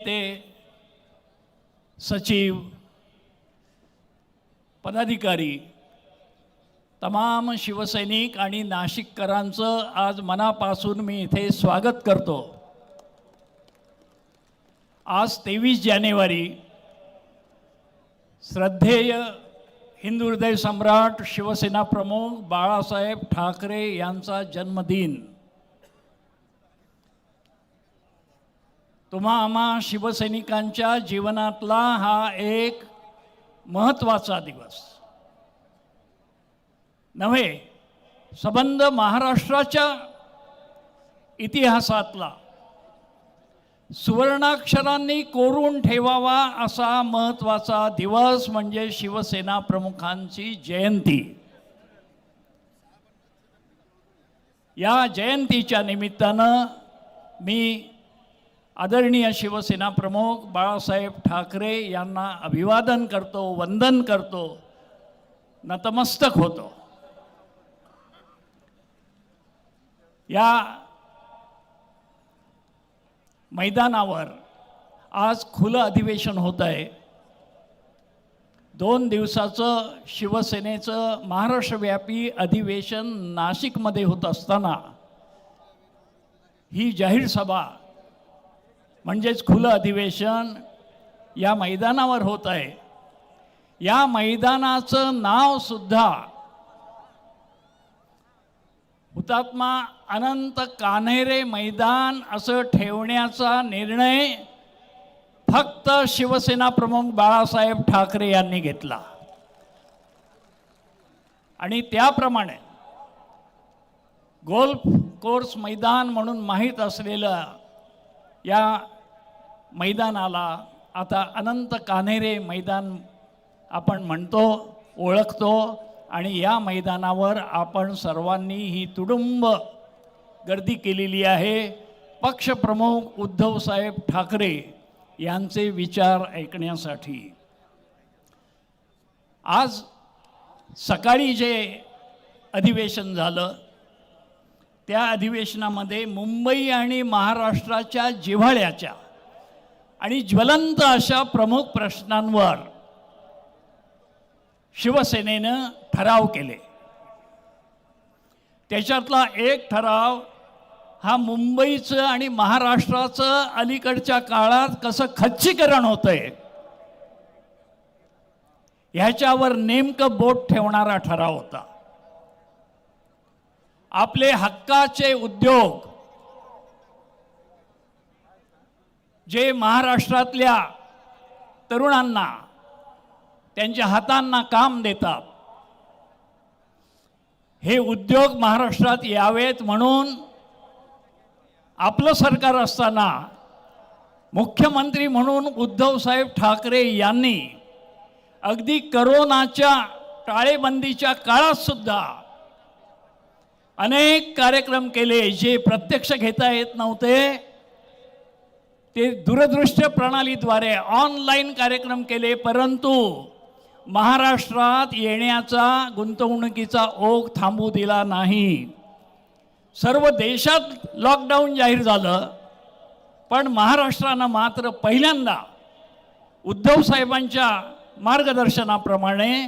नेते, सचिव, पदाधिकारी, तमाम शिवसैनिक आणि नाशिककरांचं आज मनापासून मी इथे स्वागत करतो। आज 23 जानेवारी श्रद्धेय हिंदू हृदय सम्राट शिवसेना प्रमुख बाळासाहेब ठाकरे यांचा जन्मदिन। तुम्हा आम्हा शिवसैनिकांच्या जीवनातला हा एक महत्त्वाचा दिवस नव्हे, संबंध महाराष्ट्राच्या इतिहासातला सुवर्णाक्षरांनी कोरून ठेवावा असा महत्त्वाचा दिवस म्हणजे शिवसेना प्रमुखांची जयंती। या जयंतीच्या निमित्तानं मी आदरणीय शिवसेना प्रमुख बाळासाहेब ठाकरे यांना अभिवादन करतो, वंदन करतो, नतमस्तक होतो। या मैदानावर आज खुलं अधिवेशन होत आहे। 2 दिवसाचं शिवसेनेचं महाराष्ट्रव्यापी अधिवेशन नाशिकमध्ये होत असताना ही जाहीर सभा म्हणजेच खुलं अधिवेशन या मैदानावर होत आहे। या मैदानाचं नाव सुद्धा हुतात्मा अनंत कान्हेरे मैदान असं ठेवण्याचा निर्णय फक्त शिवसेना प्रमुख बाळासाहेब ठाकरे यांनी घेतला आणि त्याप्रमाणे गोल्फ कोर्स मैदान म्हणून माहीत असलेलं या मैदानाला आता अनंत कान्हेरे मैदान आपण म्हणतो, ओळखतो आणि या मैदानावर आपण सर्वांनी ही तुडुंब गर्दी केलेली आहे पक्षप्रमुख उद्धवसाहेब ठाकरे यांचे विचार ऐकण्यासाठी। आज सकाळी जे अधिवेशन झालं त्या अधिवेशनामध्ये मुंबई आणि महाराष्ट्राच्या जिव्हाळ्याच्या आणि ज्वलंत अशा प्रमुख प्रश्नांवर शिवसेनेनं ठराव केले। त्याच्यातला एक ठराव हा मुंबईचं आणि महाराष्ट्राचं अलीकडच्या काळात कसं खच्चीकरण होतंय ह्याच्यावर नेमकं बोट ठेवणारा ठराव होता। आपले हक्काचे उद्योग जे महाराष्ट्रातल्या तरुणांना त्यांच्या हातांना काम देतात, हे उद्योग महाराष्ट्रात यावेत म्हणून आपलं सरकार असताना मुख्यमंत्री म्हणून उद्धवसाहेब ठाकरे यांनी अगदी कोरोनाच्या टाळेबंदीच्या काळात सुद्धा अनेक कार्यक्रम केले जे प्रत्यक्ष घेता येत नव्हते, ते दूरदृश्य प्रणालीद्वारे ऑनलाईन कार्यक्रम केले। परंतु महाराष्ट्रात येण्याचा गुंतवणुकीचा ओघ थांबू दिला नाही। सर्व देशात लॉकडाऊन जाहीर झालं, पण महाराष्ट्रानं मात्र पहिल्यांदा उद्धव साहेबांच्या मार्गदर्शनाप्रमाणे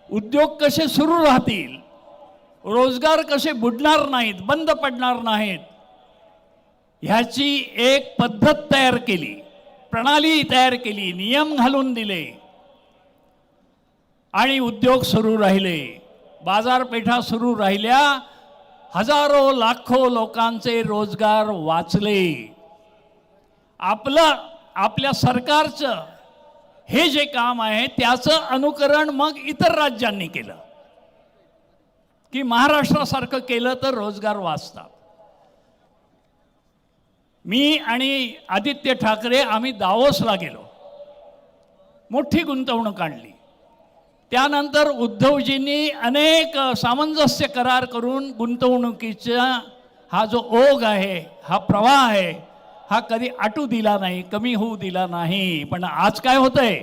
उद्योग कसे सुरू राहतील, रोजगार कसे बुडणार नाहीत, बंद पडणार नाहीत, ह्याची एक पद्धत तयार केली, प्रणाली तयार केली, नियम घालून दिले आणि उद्योग सुरू राहिले, बाजारपेठा सुरू राहिल्या, हजारो लाखो लोकांचे रोजगार वाचले। आपल्या सरकारचं हे जे काम आहे त्याचं अनुकरण मग इतर राज्यांनी केलं की महाराष्ट्रासारखं केलं तर रोजगार वाचतात। मी आणि आदित्य ठाकरे आम्ही दावोसला गेलो, मोठी गुंतवणूक आणली। त्यानंतर उद्धवजींनी अनेक सामंजस्य करार करून गुंतवणुकीचा हा जो ओघ आहे, हा प्रवाह आहे, हा कधी आटू दिला नाही, कमी होऊ दिला नाही। पण आज काय होतंय,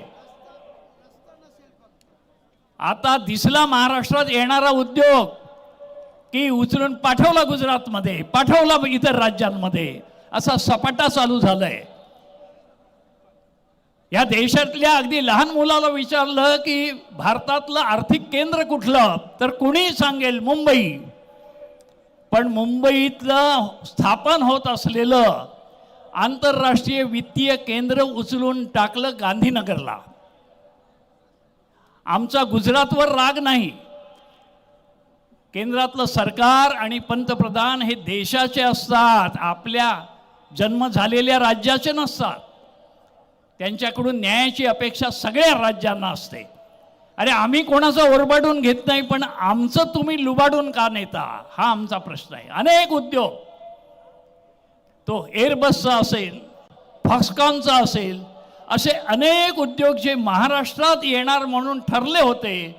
आता दिसला महाराष्ट्रात येणारा उद्योग की उचलून पाठवला गुजरातमध्ये, पाठवला इतर राज्यांमध्ये, असा सपाटा चालू झालाय। या देशातल्या अगदी लहान मुलाला विचारलं की भारतातलं आर्थिक केंद्र कुठलं, तर कुणी सांगेल मुंबई. पण मुंबईतलं स्थापन होत असलेलं आंतरराष्ट्रीय वित्तीय केंद्र उचलून टाकलं गांधीनगरला. आमचा गुजरातवर राग नाही. केंद्रातलं सरकार आणि पंतप्रधान हे देशाचे असतात, आपल्या जन्म झालेल्या राज्याचे नसतात. त्यांच्याकडून न्यायाची अपेक्षा सगळ्या राज्यांना असते. अरे आम्ही कोणाचं ओरबाडून घेत नाही, पण आमचं तुम्ही लुबाडून का नेता, हा आमचा प्रश्न आहे. अनेक उद्योग, तो एअरबसचा असेल, फॉक्सकॉनचा असेल, असे अनेक उद्योग जे महाराष्ट्रात येणार म्हणून ठरले होते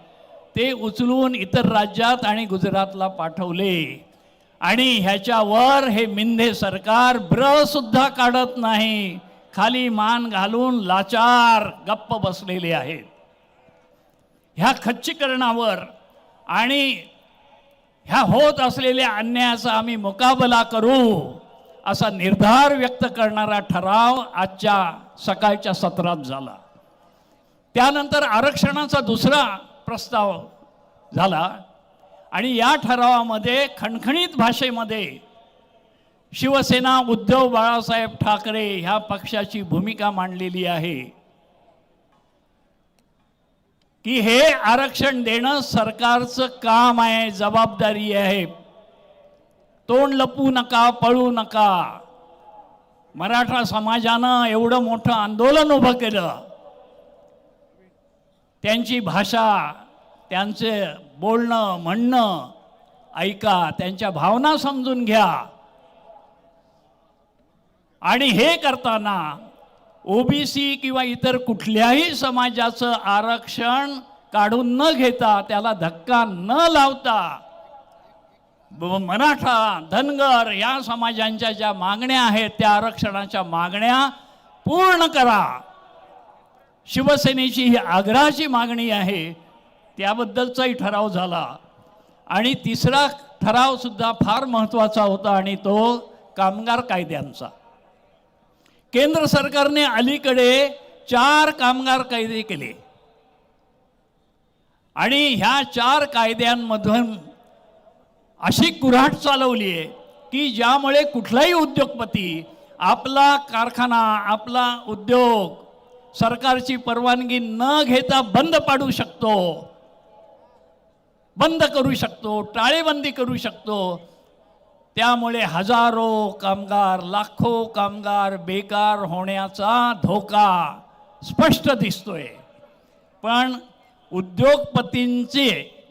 ते उचलून इतर राज्यात आणि गुजरातला पाठवले. आणि ह्याच्यावर हे मिंधे सरकार ब्रसुद्धा काढत नाही, खाली मान घालून लाचार गप्प बसलेले आहेत. ह्या खच्चीकरणावर आणि ह्या होत असलेल्या अन्यायाचा आम्ही मुकाबला करू असा निर्धार व्यक्त करणारा ठराव आजच्या सकाळच्या सत्रात झाला. त्यानंतर आरक्षणाचा दुसरा प्रस्ताव झाला आणि या ठरावामध्ये खणखणीत भाषेमध्ये शिवसेना, उद्धव बाळासाहेब ठाकरे ह्या पक्षाची भूमिका मांडलेली आहे की हे आरक्षण देणं सरकारचं काम आहे, जबाबदारी आहे. तोंड लपवू नका, पळू नका. मराठा समाजानं एवढं मोठं आंदोलन उभं केलं, त्यांची भाषा, त्यांचे बोलणं म्हणणं ऐका, त्यांच्या भावना समजून घ्या. आणि हे करताना ओबीसी किंवा इतर कुठल्याही समाजाचं आरक्षण काढून न घेता, त्याला धक्का न लावता, मराठा, धनगर या समाजांच्या ज्या मागण्या आहेत त्या आरक्षणाच्या मागण्या पूर्ण करा. शिवसेनेची ही आग्रहाची मागणी आहे, त्याबद्दलचाही ठराव झाला. आणि तिसरा ठराव सुद्धा फार महत्त्वाचा होता आणि तो कामगार कायद्यांचा. केंद्र सरकारने अलीकडे 4 कामगार कायदे केले आणि ह्या 4 कायद्यांमधून अशी कुऱ्हाड चालवली आहे की ज्यामुळे कुठलाही उद्योगपती आपला कारखाना, आपला उद्योग सरकारची परवानगी न घेता बंद पाडू शकतो, बंद करू शकतो, टाळेबंदी करू शकतो. त्यामुळे हजारो कामगार, लाखो कामगार बेकार होण्याचा धोका स्पष्ट दिसतोय. पण उद्योगपतींचे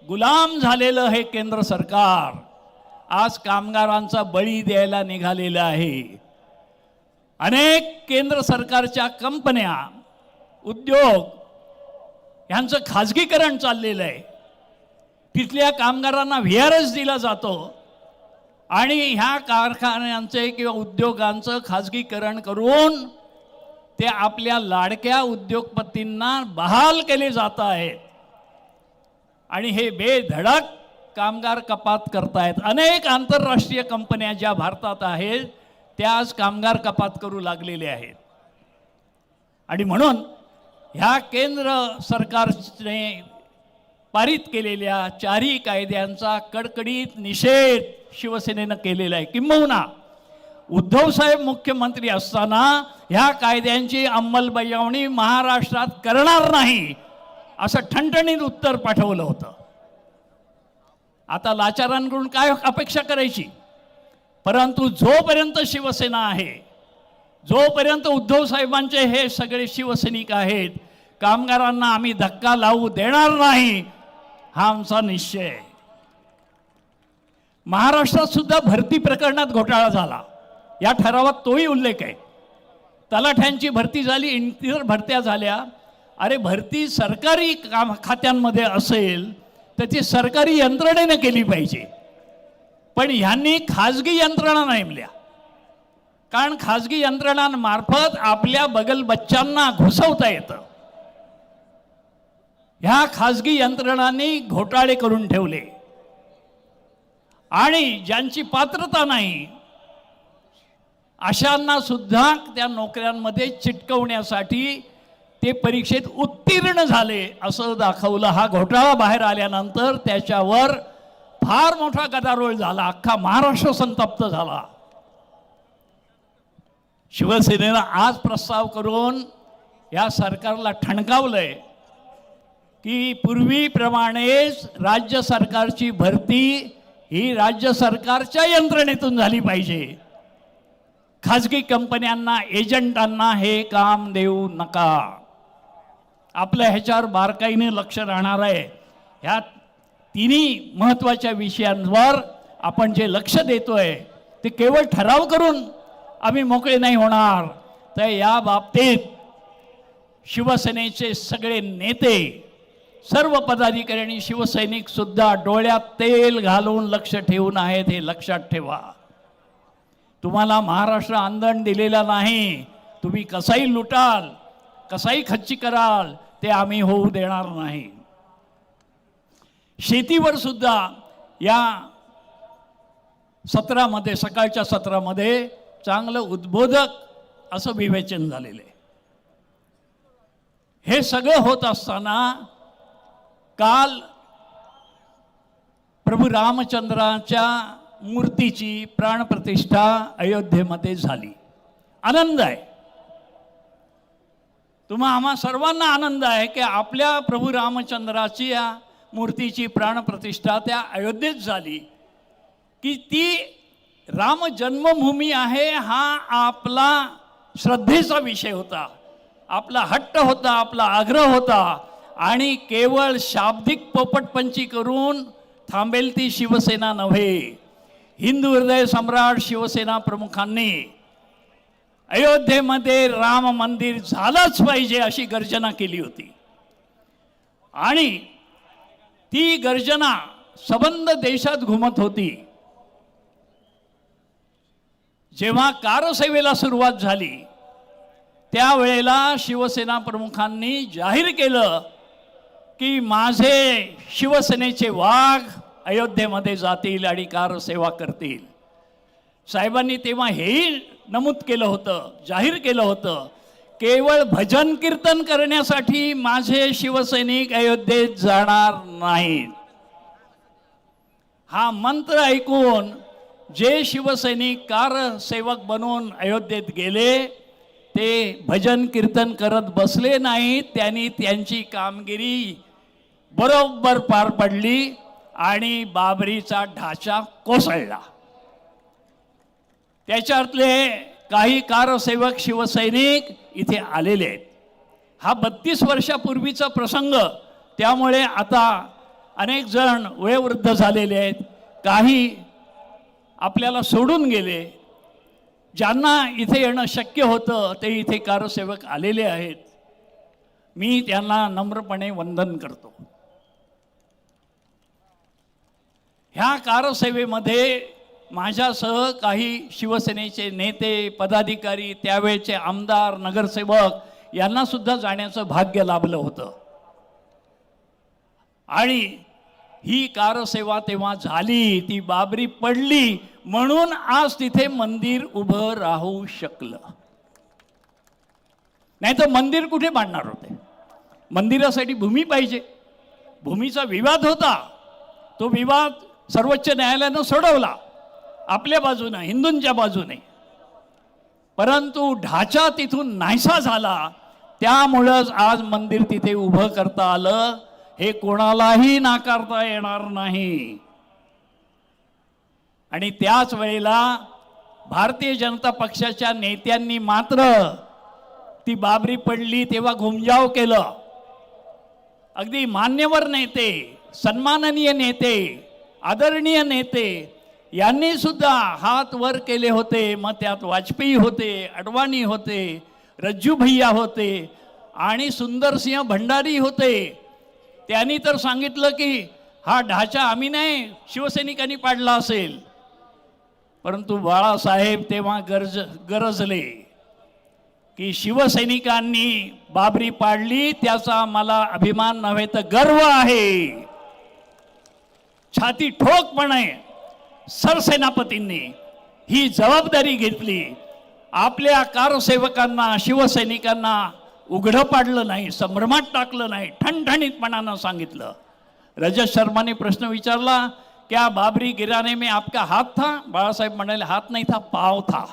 गुलाम झालेलं हे केंद्र सरकार आज कामगारांचा बळी द्यायला निघालेलं आहे. अनेक केंद्र सरकारच्या कंपन्या, उद्योग यांचं खाजगीकरण चाललेलं आहे. तिथल्या कामगारांना व्हीआरएस दिला जातो आणि ह्या कारखान्यांचे किंवा उद्योगांचं खाजगीकरण करून ते आपल्या लाडक्या उद्योगपतींना बहाल केले जात आहेत आणि हे बेधडक कामगार कपात करतायत. अनेक आंतरराष्ट्रीय कंपन्या ज्या भारतात आहेत त्या आज कामगार कपात करू लागलेल्या आहेत. आणि म्हणून ह्या केंद्र सरकारने पारित केलेल्या 4ही कायद्यांचा कडकडीत निषेध शिवसेनेनं केलेला आहे. किंबहुना उद्धवसाहेब मुख्यमंत्री असताना ह्या कायद्यांची अंमलबजावणी महाराष्ट्रात करणार नाही असं ठणठणीत उत्तर पाठवलं होतं. आता लाचारांकडून काय अपेक्षा करायची? परंतु जोपर्यंत शिवसेना आहे, जोपर्यंत उद्धव साहेबांचे हे सगळे शिवसैनिक आहेत, कामगारांना आम्ही धक्का लावू देणार नाही, हा आमचा निश्चय आहे. महाराष्ट्रात सुद्धा भरती प्रकरणात घोटाळा झाला, या ठरावात तोही उल्लेख आहे. तलाठ्यांची भरती झाली, इतर भरत्या झाल्या. अरे भरती सरकारी खात्यांमध्ये असेल तर ती सरकारी यंत्रणेने केली पाहिजे, पण ह्यांनी खाजगी यंत्रणा नेमल्या. कारण खाजगी यंत्रणांमार्फत आपल्या बगल बच्चांना घुसवता येतं. ह्या खाजगी यंत्रणांनी घोटाळे करून ठेवले आणि ज्यांची पात्रता नाही अशांना सुद्धा त्या नोकऱ्यांमध्ये चिटकवण्यासाठी ते परीक्षेत उत्तीर्ण झाले असं दाखवलं. हा घोटाळा बाहेर आल्यानंतर त्याच्यावर फार मोठा गदारोळ झाला, अख्खा महाराष्ट्र संतप्त झाला. शिवसेनेनं आज प्रस्ताव करून या सरकारला ठणकावलंय की पूर्वीप्रमाणेच राज्य सरकारची भरती ही राज्य सरकारच्या यंत्रणेतून झाली पाहिजे. खाजगी कंपन्यांना, एजंटांना हे काम देऊ नका. आपल्या ह्याच्यावर बारकाईने लक्ष राहणार आहे. ह्या तिन्ही महत्त्वाच्या विषयांवर आपण जे लक्ष देतोय ते केवळ ठराव करून आम्ही मोकळे नाही होणार. तर या बाबतीत शिवसेनेचे सगळे नेते, सर्व पदाधिकारी आणि शिवसैनिक सुद्धा डोळ्यात तेल घालून लक्ष ठेवून आहेत, हे लक्षात ठेवा. तुम्हाला महाराष्ट्र आंदण दिलेला नाही. तुम्ही कसाही लुटाल, कसाही खच्ची कराल, ते आम्ही होऊ देणार नाही. शेतीवर सुद्धा या सत्रामध्ये, सकाळच्या सत्रामध्ये चांगलं उद्बोधक असं विवेचन झालेलं आहे. हे सगळं होत असताना काल प्रभू रामचंद्राच्या मूर्तीची प्राणप्रतिष्ठा अयोध्येमध्ये झाली. आनंद आहे. आम्हा सर्वांना आनंद आहे की आपल्या प्रभू रामचंद्राची या मूर्तीची प्राणप्रतिष्ठा त्या अयोध्येत झाली. की ती राम जन्मभूमी आहे हा आपला श्रद्धेचा विषय होता, आपला हट्ट होता, आपला आग्रह होता. आणि केवळ शाब्दिक पोपटपंची करून थांबेल ती शिवसेना नव्हे. हिंदू हृदय सम्राट शिवसेना प्रमुखांनी अयोध्येमध्ये राम मंदिर झालंच पाहिजे अशी गर्जना केली होती. आणि ती गर्जना सबंध देशात घुमत होती. जेव्हा कारसेवेला सुरुवात झाली त्यावेळेला शिवसेना प्रमुखांनी जाहीर केलं की माझे शिवसेनेचे वाघ अयोध्येमध्ये जातील आणि कारसेवा करतील. साहेबांनी तेव्हा हेही नमूद केलं होतं, जाहीर केलं होतं, केवळ भजन कीर्तन करण्यासाठी माझे शिवसैनिक अयोध्येत जाणार नाहीत. हा मंत्र ऐकून जे शिवसैनिक कारसेवक बनून अयोध्येत गेले ते भजन कीर्तन करत बसले नाहीत. त्यांनी त्यांची कामगिरी बरोबर पार पडली आणि बाबरीचा ढाचा कोसळला. त्याच्यातले काही कारसेवक शिवसैनिक इथे आलेले आहेत. हा 32 वर्षापूर्वीचा प्रसंग, त्यामुळे आता अनेक जण वयोवृद्ध झालेले आहेत, काही आपल्याला सोडून गेले. ज्यांना इथे येणं शक्य होतं ते इथे कारसेवक आलेले आहेत. मी त्यांना नम्रपणे वंदन करतो. ह्या कारसेवेमध्ये माझ्यासह काही शिवसेनेचे नेते, पदाधिकारी, त्यावेळचे आमदार, नगरसेवक यांना सुद्धा जाण्याचं भाग्य लाभलं होतं. आणि ही कारसेवा तेव्हा झाली, ती बाबरी पडली, म्हणून आज तिथे मंदिर उभं राहू शकलं. नाही तर मंदिर कुठे बांधणार होते? मंदिरासाठी भूमी पाहिजे. भूमीचा विवाद होता, तो विवाद सर्वोच्च न्यायालयानं सोडवला आपल्या बाजूने, हिंदूंच्या बाजूने. परंतु ढाचा तिथून नाहीसा झाला, त्यामुळंच आज मंदिर तिथे उभं करता आलं. हे कोणालाही नाकारता येणार नाही. आणि त्याच वेळेला भारतीय जनता पक्षाच्या नेत्यांनी मात्र ती बाबरी पडली तेव्हा घुमजाव केलं. अगदी मान्यवर नेते, सन्माननीय नेते, आदरणीय नेते यांनी सुद्धा हात वर केले होते. मग त्यात वाजपेयी होते, अडवाणी होते, रज्जू भैया होते आणि सुंदरसिंह भंडारी होते. त्यांनी तर सांगितलं की हा ढाचा आम्ही नाही, शिवसैनिकांनी पाडला असेल. परंतु बाळासाहेब तेव्हा गरजले की शिवसैनिकांनी बाबरी पाडली, त्याचा मला अभिमान नव्हे तर गर्व आहे. छाती ठोकपणे सरसेनापतींनी ही जबाबदारी घेतली. आपल्या कारसेवकांना, शिवसैनिकांना उघडं पाडलं नाही, संभ्रमात टाकलं नाही, ठणठणीतपणानं सांगितलं. रजत शर्माने प्रश्न विचारला, क्या बाबरी गिराने में आपका हाथ था? बाळासाहेब म्हणाले, हात नाही था, पाव था.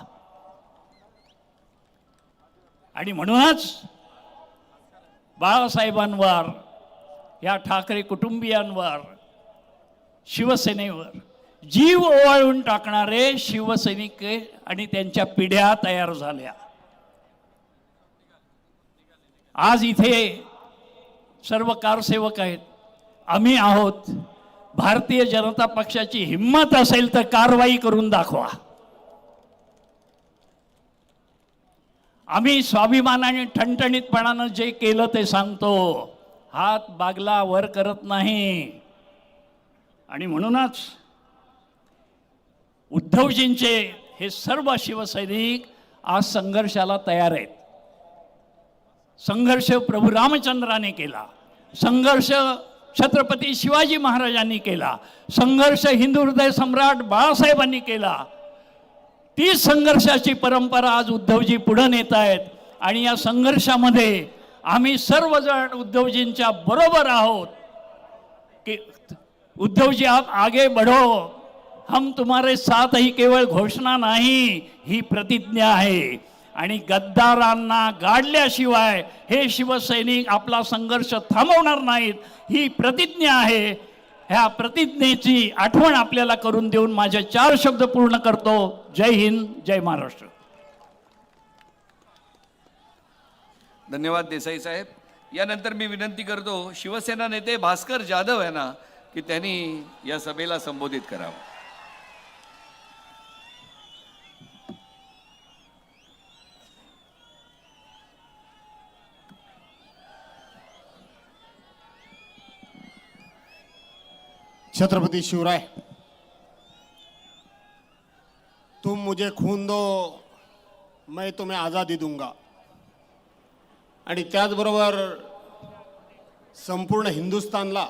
आणि म्हणूनच बाळासाहेबांवर, या ठाकरे कुटुंबियांवर, शिवसेनेवर जीव ओवाळून टाकणारे शिवसैनिक आणि त्यांच्या पिढ्या तयार झाल्या. आज इथे सर्व कारसेवक आहेत, आम्ही आहोत. भारतीय जनता पक्षाची हिम्मत असेल तर कारवाई करून दाखवा. आम्ही स्वाभिमानाने ठणठणीतपणानं जे केलं ते सांगतो, हात बागला वर करत नाही. आणि म्हणूनच उद्धवजींचे हे सर्व शिवसैनिक आज संघर्षाला तयार आहेत. संघर्ष प्रभू रामचंद्राने केला, संघर्ष छत्रपती शिवाजी महाराजांनी केला, संघर्ष हिंदू हृदय सम्राट बाळासाहेबांनी केला. ती संघर्षाची परंपरा आज उद्धवजी पुढे नेत आहेत. आणि या संघर्षामध्ये आम्ही सर्वजण उद्धवजींच्या बरोबर आहोत. की उद्धवजी आप आगे बढ़ो, हम तुम्हारे साथ, ही केवळ घोषणा नाही, ही प्रतिज्ञा आहे. आणि गद्दारांना गाडल्याशिवाय हे शिवसैनिक आपला संघर्ष थांबवणार नाहीत, ही प्रतिज्ञा आहे. ह्या प्रतिज्ञेची आठवण आपल्याला करून देऊन माझे 4 शब्द पूर्ण करतो. जय हिंद, जय महाराष्ट्र. धन्यवाद देसाई साहेब. यानंतर मी विनंती करतो शिवसेना नेते भास्कर जाधव यांना की त्यांनी या सभेला संबोधित करावं. छत्रपति शिवराय, तुम मुझे खून दो, मैं तुम्हें आज़ादी दूंगा. आणि त्याचबरोबर संपूर्ण हिंदुस्थानला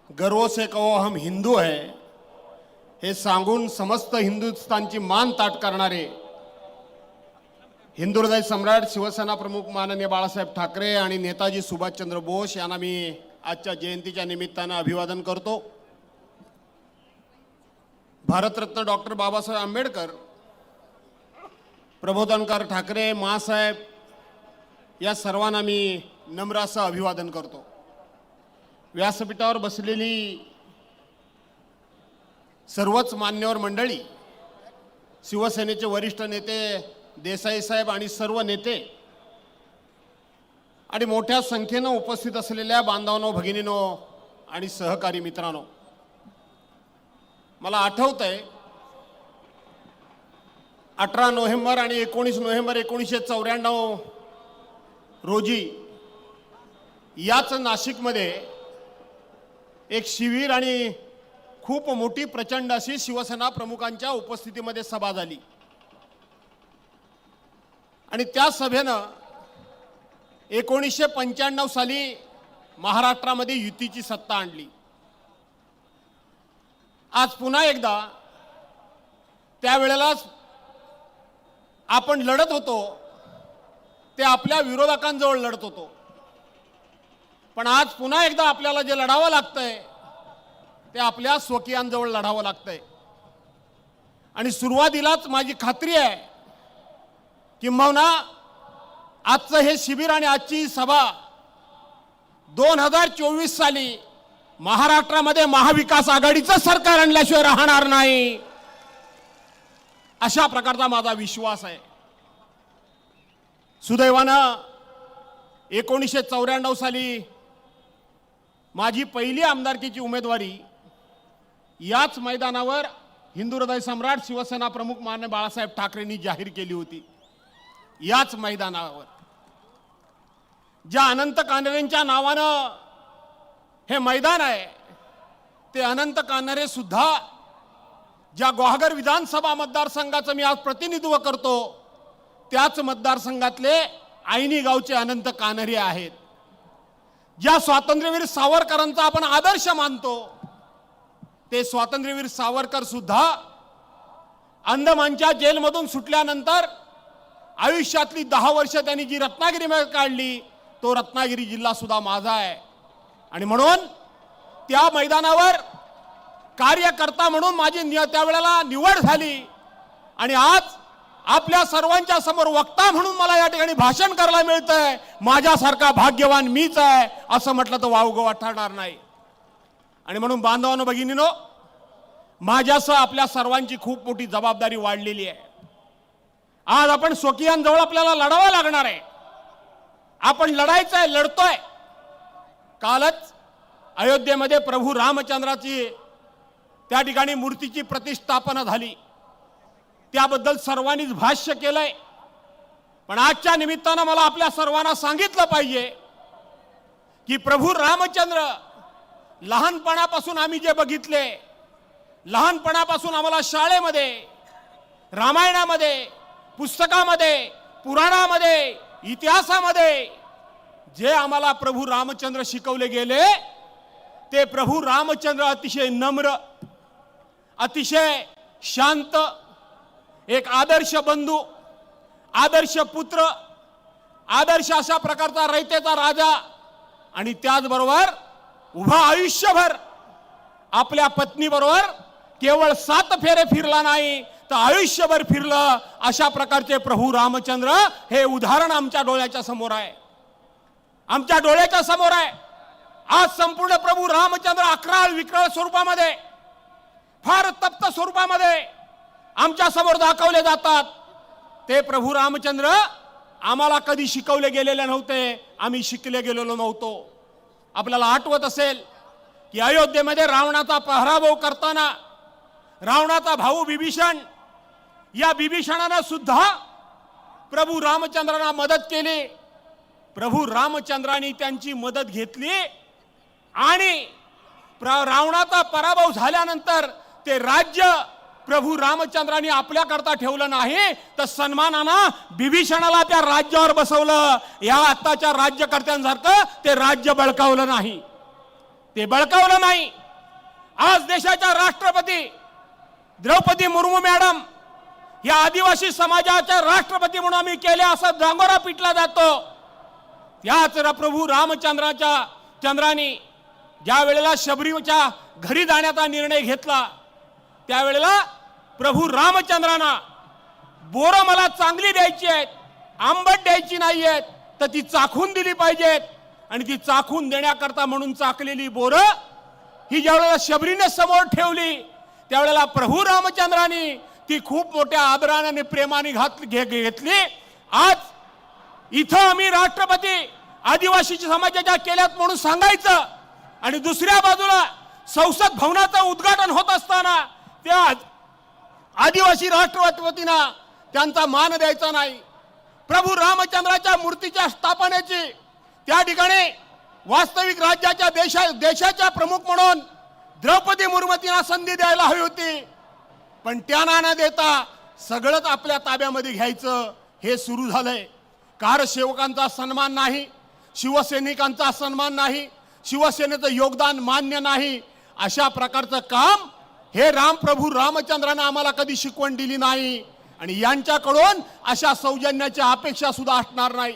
गर्व से कहो हम हिंदू है हे सांगून समस्त हिंदुस्थानची मान ताट करणारे हिंदू हृदय सम्राट शिवसेना प्रमुख माननीय बाळासाहेब ठाकरे आणि नेताजी सुभाषचंद्र बोस यांना मी आजच्या जयंतीच्या निमित्तानं अभिवादन करतो. भारतरत्न डॉक्टर बाबासाहेब आंबेडकर, प्रबोधनकार ठाकरे मासाहेब या सर्वांना मी नम्र असं अभिवादन करतो. व्यासपीठावर बसलेली सर्वच मान्यवर मंडळी, शिवसेनेचे वरिष्ठ नेते देसाई साहेब आणि सर्व नेते आणि मोठ्या संख्येनं उपस्थित असलेल्या बांधवांनो, भगिनींनो आणि सहकारी मित्रांनो, मला आठवतंय 18 नोव्हेंबर आणि 19 नोव्हेंबर 1994 रोजी याच नाशिकमध्ये एक शिबिर आणि खूप मोठी प्रचंड अशी शिवसेना प्रमुखांच्या उपस्थितीमध्ये सभा झाली. आणि त्या सभेनं 1995 साली महाराष्ट्रामध्ये युतीची सत्ता आणली. आज पुन्हा एकदा त्यावेळेलाच आपण लढत होतो ते आपल्या विरोधकांजवळ लढत होतो. पण आज पुन्हा एकदा आपल्याला जे लढावं लागतंय ते आपल्या स्वकीयांजवळ लढावं लागतंय. आणि सुरुवातीलाच माझी खात्री आहे किंबहुना आजचं हे शिबिर आणि आजची सभा 2024 साली महाराष्ट्रामध्ये महाविकास आघाडीचं सरकार आणल्याशिवाय राहणार नाही, अशा प्रकारचा माझा विश्वास आहे. सुदैवानं 1994 साली माझी पहिली आमदारकीची उमेदवारी याच मैदानावर हिंदू हृदय सम्राट शिवसेना प्रमुख माननीय बाळासाहेब ठाकरेंनी जाहीर केली होती. याच मैदानावर ज्या अनंत कानरेंच्या नावानं हे मैदान आहे, ते अनंत कानरे सुद्धा ज्या गुहागर विधानसभा मतदारसंघाचं मी आज प्रतिनिधित्व करतो त्याच मतदारसंघातले आईनी गावचे अनंत कानरे आहेत. ज्या स्वातंत्र्यवीर सावरकरांचा आपण आदर्श मानतो ते स्वातंत्र्यवीर सावरकर सुद्धा अंदमानच्या जेलमधून सुटल्यानंतर आयुष्यातली 10 वर्ष त्यांनी जी रत्नागिरीमध्ये काढली, तो रत्नागिरी जिल्हा सुद्धा माझा आहे. आणि म्हणून त्या मैदानावर कार्यकर्ता म्हणून माझी त्यावेळेला निवड झाली. आणि आज आपल्या सर्वांच्या समोर वक्ता म्हणून मला या ठिकाणी भाषण करायला मिळतंय. माझ्यासारखा भाग्यवान मीच आहे असं म्हटलं तर वावगं वाटणार नाही. आणि म्हणून बांधवांनो, भगिनीनो, माझ्यासह आपल्या सर्वांची खूप मोठी जबाबदारी वाढलेली आहे. आज आपण स्वकीयांजवळ आपल्याला लढावं लागणार आहे. आपण लढायचं आहे, लढतोय. कालच अयोध्येमध्ये प्रभू रामचंद्राची त्या ठिकाणी मूर्तीची प्रतिष्ठापना झाली. त्याबद्दल सर्वांनीच भाष्य केलंय. पण आजच्या निमित्तानं मला आपल्या सर्वांना सांगितलं पाहिजे की प्रभू रामचंद्र लहानपणापासून आम्ही जे बघितले, लहानपणापासून आम्हाला शाळेमध्ये, रामायणामध्ये, पुस्तकामध्ये, पुराणामध्ये, इतिहासामध्ये जे आम्हाला प्रभू रामचंद्र शिकवले गेले, ते प्रभू रामचंद्र अतिशय नम्र, अतिशय शांत, एक आदर्श बंधू, आदर्श पुत्र, आदर्श अशा प्रकारचा रयतेचा राजा. आणि त्याचबरोबर उभा आयुष्यभर आपल्या पत्नीबरोबर केवळ 7 फेरे फिरला नाही, तर आयुष्यभर फिरलं. अशा प्रकारचे प्रभू रामचंद्र हे उदाहरण आमच्या डोळ्याच्या समोर आहे, आमच्या डोळ्याच्या समोर आहे. आज संपूर्ण प्रभू रामचंद्र अक्राळ विक्राळ स्वरूपामध्ये, फार तप्त स्वरूपामध्ये आमच्या समोर दाखवले जातात. ते प्रभू रामचंद्र आम्हाला कधी शिकवले गेलेले नव्हते, आम्ही शिकले गेलेलो नव्हतो. आपल्याला आठवत असेल की अयोध्येमध्ये रावणाचा पराभव करताना रावणाचा भाऊ बिभीषण, या बिभीषणानं सुद्धा प्रभू रामचंद्रांना मदत केली. प्रभू रामचंद्रांनी त्यांची मदत घेतली आणि रावणाचा पराभव झाल्यानंतर ते राज्य प्रभू रामचंद्रांनी आपल्याकरता ठेवलं नाही, तर सन्मानानं बिभीषणाला त्या राज्यावर बसवलं. या आत्ताच्या राज्यकर्त्यांसारखं ते राज्य बळकावलं नाही, ते बळकावलं नाही. आज देशाच्या राष्ट्रपती द्रौपदी मुर्मू मॅडम या आदिवासी समाजाच्या राष्ट्रपती म्हणून आम्ही केले असं डांगोरा पिटला जातो. त्याच प्रभू रामचंद्रांनी ज्या वेळेला शबरीच्या घरी जाण्याचा निर्णय घेतला, त्यावेळेला प्रभू रामचंद्रांना बोरं मला चांगली द्यायची आहेत, आंबट द्यायची नाही आहेत, तर ती चाखून दिली पाहिजेत. आणि ती चाखून देण्याकरता म्हणून चाकलेली बोरं ही ज्यावेळेला शबरीने समोर ठेवली, त्यावेळेला प्रभू रामचंद्रांनी ती खूप मोठ्या आदराने आणि प्रेमाने घेतली. आज इथं आम्ही राष्ट्रपती आदिवासी समाजाच्या केल्यात म्हणून सांगायचं, आणि दुसऱ्या बाजूला संसद भवनाचं उद्घाटन होत असताना त्या आदिवासी राष्ट्रपतींना त्यांचा मान द्यायचा नाही. प्रभू रामचंद्राच्या मूर्तीच्या स्थापनेची त्या ठिकाणी वास्तविक राज्याच्या देशाच्या प्रमुख म्हणून द्रौपदी मुर्मूंना संधी द्यायला हवी होती. पण त्यांना न देता सगळंच आपल्या ताब्यामध्ये घ्यायचं हे सुरू झालंय. कारसेवकांचा सन्मान नाही, शिवसैनिकांचा सन्मान नाही, शिवसेनेचं योगदान मान्य नाही, अशा प्रकारचं काम हे प्रभू रामचंद्रांना आम्हाला कधी शिकवण दिली नाही. आणि यांच्याकडून अशा सौजन्याची अपेक्षा सुद्धा असणार नाही.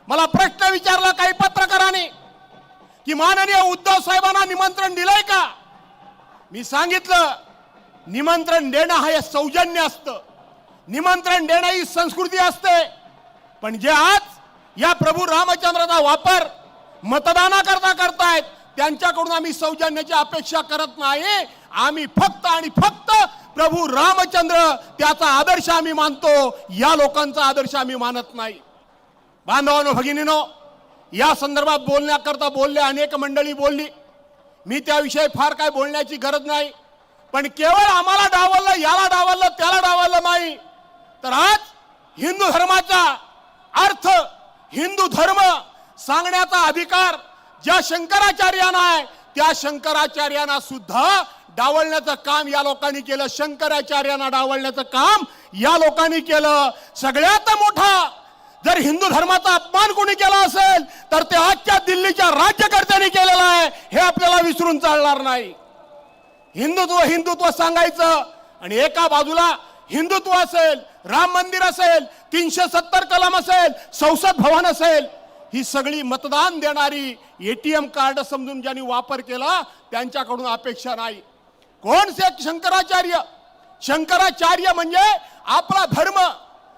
मला प्रश्न विचारला काही पत्रकारांनी की माननीय उद्धव साहेबांना निमंत्रण दिलंय का? मी सांगितलं, निमंत्रण देणं हे सौजन्य असतं, निमंत्रण देणं ही संस्कृती असते. पण जे आज या प्रभू रामचंद्राचा वापर मतदानाकरता करतायत, त्यांच्याकडून आम्ही सौजन्याची अपेक्षा करत नाही. आम्ही फक्त आणि फक्त प्रभू रामचंद्र त्याचा आदर्श आम्ही मानतो, या लोकांचा आदर्श आम्ही मानत नाही. बांधवांनो, भगिनीनो, या संदर्भात बोलण्याकरता बोलले, अनेक मंडळी बोलली. मी त्याविषयी फार काय बोलण्याची गरज नाही. पण केवळ आम्हाला डावललं, याला डावललं, त्याला डावललं नाही, तर आज हिंदू धर्माचा अर्थ, हिंदू धर्म सांगण्याचा अधिकार ज्या शंकराचार्यांना आहे, त्या शंकराचार्यांना सुद्धा डावलण्याचं काम या लोकांनी केलं. शंकराचार्यांना डावलण्याचं काम या लोकांनी केलं. सगळ्यात मोठा जर हिंदू धर्माचा अपमान कोणी केला असेल तर ते आजच्या दिल्लीच्या राज्यकर्त्यांनी केलेला आहे, हे आपल्याला विसरून चालणार नाही. हिंदुत्व हिंदुत्व सांगायचं आणि एका बाजूला हिंदुत्व असेल, राम मंदिर असेल, 370 कलम असेल, संसद भवन असेल, ही सगळी मतदान देणारी एटीएम कार्ड समजून ज्यांनी वापर केला त्यांच्याकडून अपेक्षा नाही. कोण शंकराचार्य? शंकराचार्य म्हणजे आपला धर्म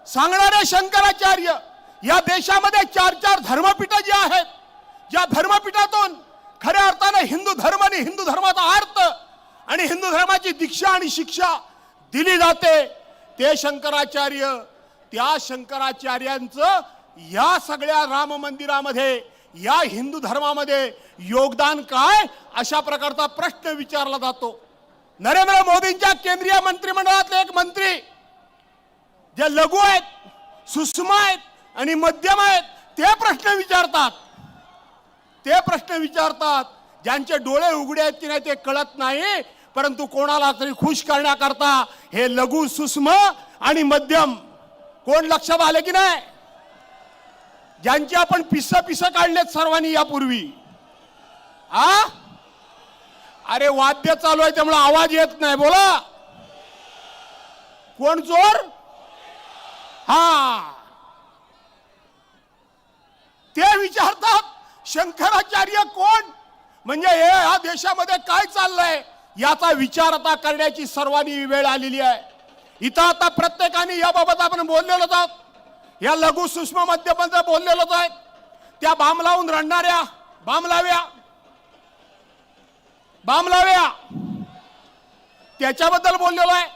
सांगणारे शंकराचार्य. या देशामध्ये 4 धर्मपीठ जी आहेत, ज्या धर्मपीठातून खऱ्या अर्थाने हिंदू धर्म आणि हिंदू धर्माचा अर्थ आणि हिंदू धर्माची दीक्षा आणि शिक्षा दिली जाते, ते शंकराचार्य, त्या शंकराचार्यांचं या सगळ्या राम मंदिरामध्ये, या हिंदू धर्मामध्ये योगदान काय, अशा प्रकारचा प्रश्न विचारला जातो. नरेंद्र मोदींच्या केंद्रीय मंत्रिमंडळातले एक मंत्री जे लघु आहेत, सूक्ष्म आहेत आणि मध्यम आहेत, ते प्रश्न विचारतात. ते प्रश्न विचारतात ज्यांचे डोळे उघडे आहेत की नाही ते कळत नाही, परंतु कोणाला तरी खुश करण्याकरता हे लघु, सूक्ष्म आणि मध्यम कोण लक्षात आले की नाही, ज्यांची आपण पिस काढलेत सर्वांनी यापूर्वी. अरे वाद्य चालू आहे त्यामुळे आवाज येत नाही, बोला. कोण चोर? ते विचारतात शंकराचार्य कोण, म्हणजे हे या देशामध्ये काय चाललंय याचा विचार आता करण्याची सर्वांनी वेळ आलेली आहे. इथं आता प्रत्येकाने याबाबत आपण बोललेलोच आहोत, या लघु, सूक्ष्म, मध्यममध्ये बोललेलोच आहेत. त्या बाम लावून रडणाऱ्या बाम लाव्या त्याच्याबद्दल बोललेलो आहे.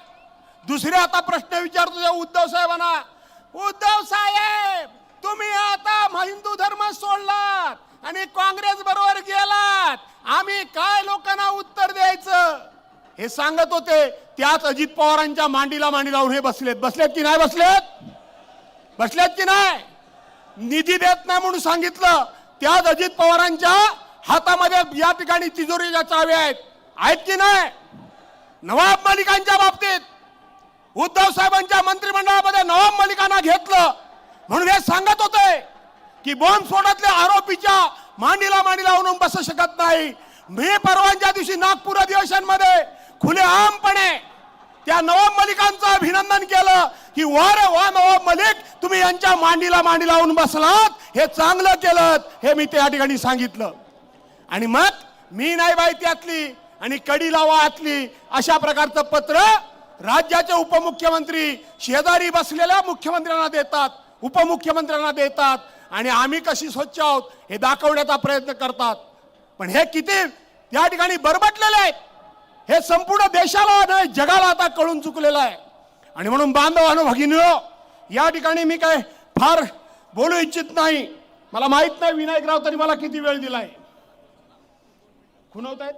दुसरे आता प्रश्न विचारतो त्या उद्धव साहेबांना, उद्धव साहेब तुम्ही आता हिंदू धर्म सोडलात आणि काँग्रेस बरोबर गेलात, आम्ही काय लोकांना उत्तर द्यायचं हे सांगत होते. त्याच अजित पवारांच्या मांडीला मांडी लावून हे बसलेत की नाही बसलेत की नाही. निधी देत नाही म्हणून सांगितलं, त्याच अजित पवारांच्या हातामध्ये या ठिकाणी तिजोरीच्या चाव्या आहेत की नाही. नवाब मलिकांच्या बाबतीत उद्धव साहेबांच्या मंत्रिमंडळामध्ये नवाब मलिकांना घेतलं म्हणून हे सांगत होते की बॉम्बस्फोटातल्या आरोपीच्या मांडीला मांडी लावून बसू शकत नाही. मी परवांच्या दिवशी नागपूर अधिवेशनमध्ये खुलेआमपणे त्या नवाब मलिकांचं अभिनंदन केलं की वा रे वा नवाब मलिक, तुम्ही यांच्या मांडीला मांडी लावून बसलात, हे चांगलं केलं, हे मी त्या ठिकाणी सांगितलं. आणि मग मी नाही बाई त्यातली आणि कडी लावा आतली अशा प्रकारचं पत्र राज्याचे उपमुख्यमंत्री शेजारी बसलेल्या मुख्यमंत्र्यांना देतात, उपमुख्यमंत्र्यांना देतात आणि आम्ही कशी स्वच्छ आहोत हे दाखवण्याचा प्रयत्न करतात. पण हे किती त्या ठिकाणी बरबटलेले आहेत हे संपूर्ण देशाला, जगाला आता कळून चुकलेलं आहे. आणि म्हणून बांधवांनो, भगिनींनो, या ठिकाणी मी काय फार बोलू इच्छित नाही. मला माहित नाही विनायकराव तरी मला किती वेळ दिलाय, खुणवत आहेत,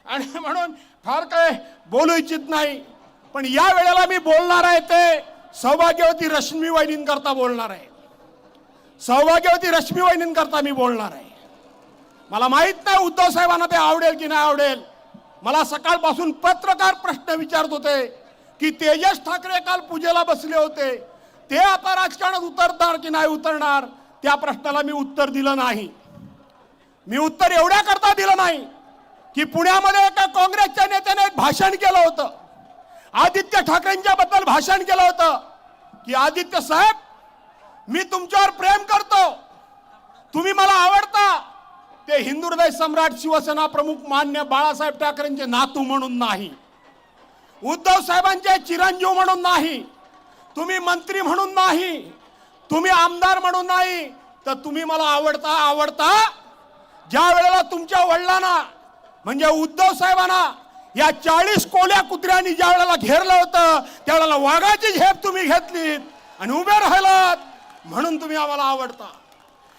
आणि म्हणून फार काय बोलू इच्छित नाही. पण या वेळेला मी बोलणार आहे ते सौभाग्यवती रश्मी वहिनींकरता बोलणार आहे. सौभाग्यवती रश्मी वहिनींकरता मी बोलणार आहे. मला माहित नाही उद्धव साहेबांना ते आवडेल की नाही आवडेल. मला सकाळपासून पत्रकार प्रश्न विचारत होते की तेजस ठाकरे काल पूजेला बसले होते, ते आता राजकारणात उतरणार की नाही उतरणार. त्या प्रश्नाला मी उत्तर दिलं नाही. मी उत्तर एवढ्या करता दिलं नाही की पुण्यामध्ये एका काँग्रेसच्या नेत्याने एक भाषण केलं होतं, आदित्य ठाकरेंच्या बद्दल भाषण केलं होतं की आदित्य साहेब मी तुमच्यावर प्रेम करतो, तुम्ही मला आवडता. ते हिंदू हृदय सम्राट शिवसेना प्रमुख मान्य बाळासाहेब ठाकरेंचे नातू म्हणून नाही, उद्धव साहेबांचे चिरंजीव म्हणून नाही, तुम्ही मंत्री म्हणून नाही, तुम्ही आमदार म्हणून नाही, तर तुम्ही मला आवडता. ज्या वेळेला तुमच्या वडिलांना म्हणजे उद्धव साहेबांना या 40 कोल्या कुत्र्यांनी ज्या वेळेला घेरलं होतं त्यावेळेला वाघाची झेप तुम्ही घेतलीत आणि उभे राहिलात, म्हणून तुम्ही आम्हाला आवडता.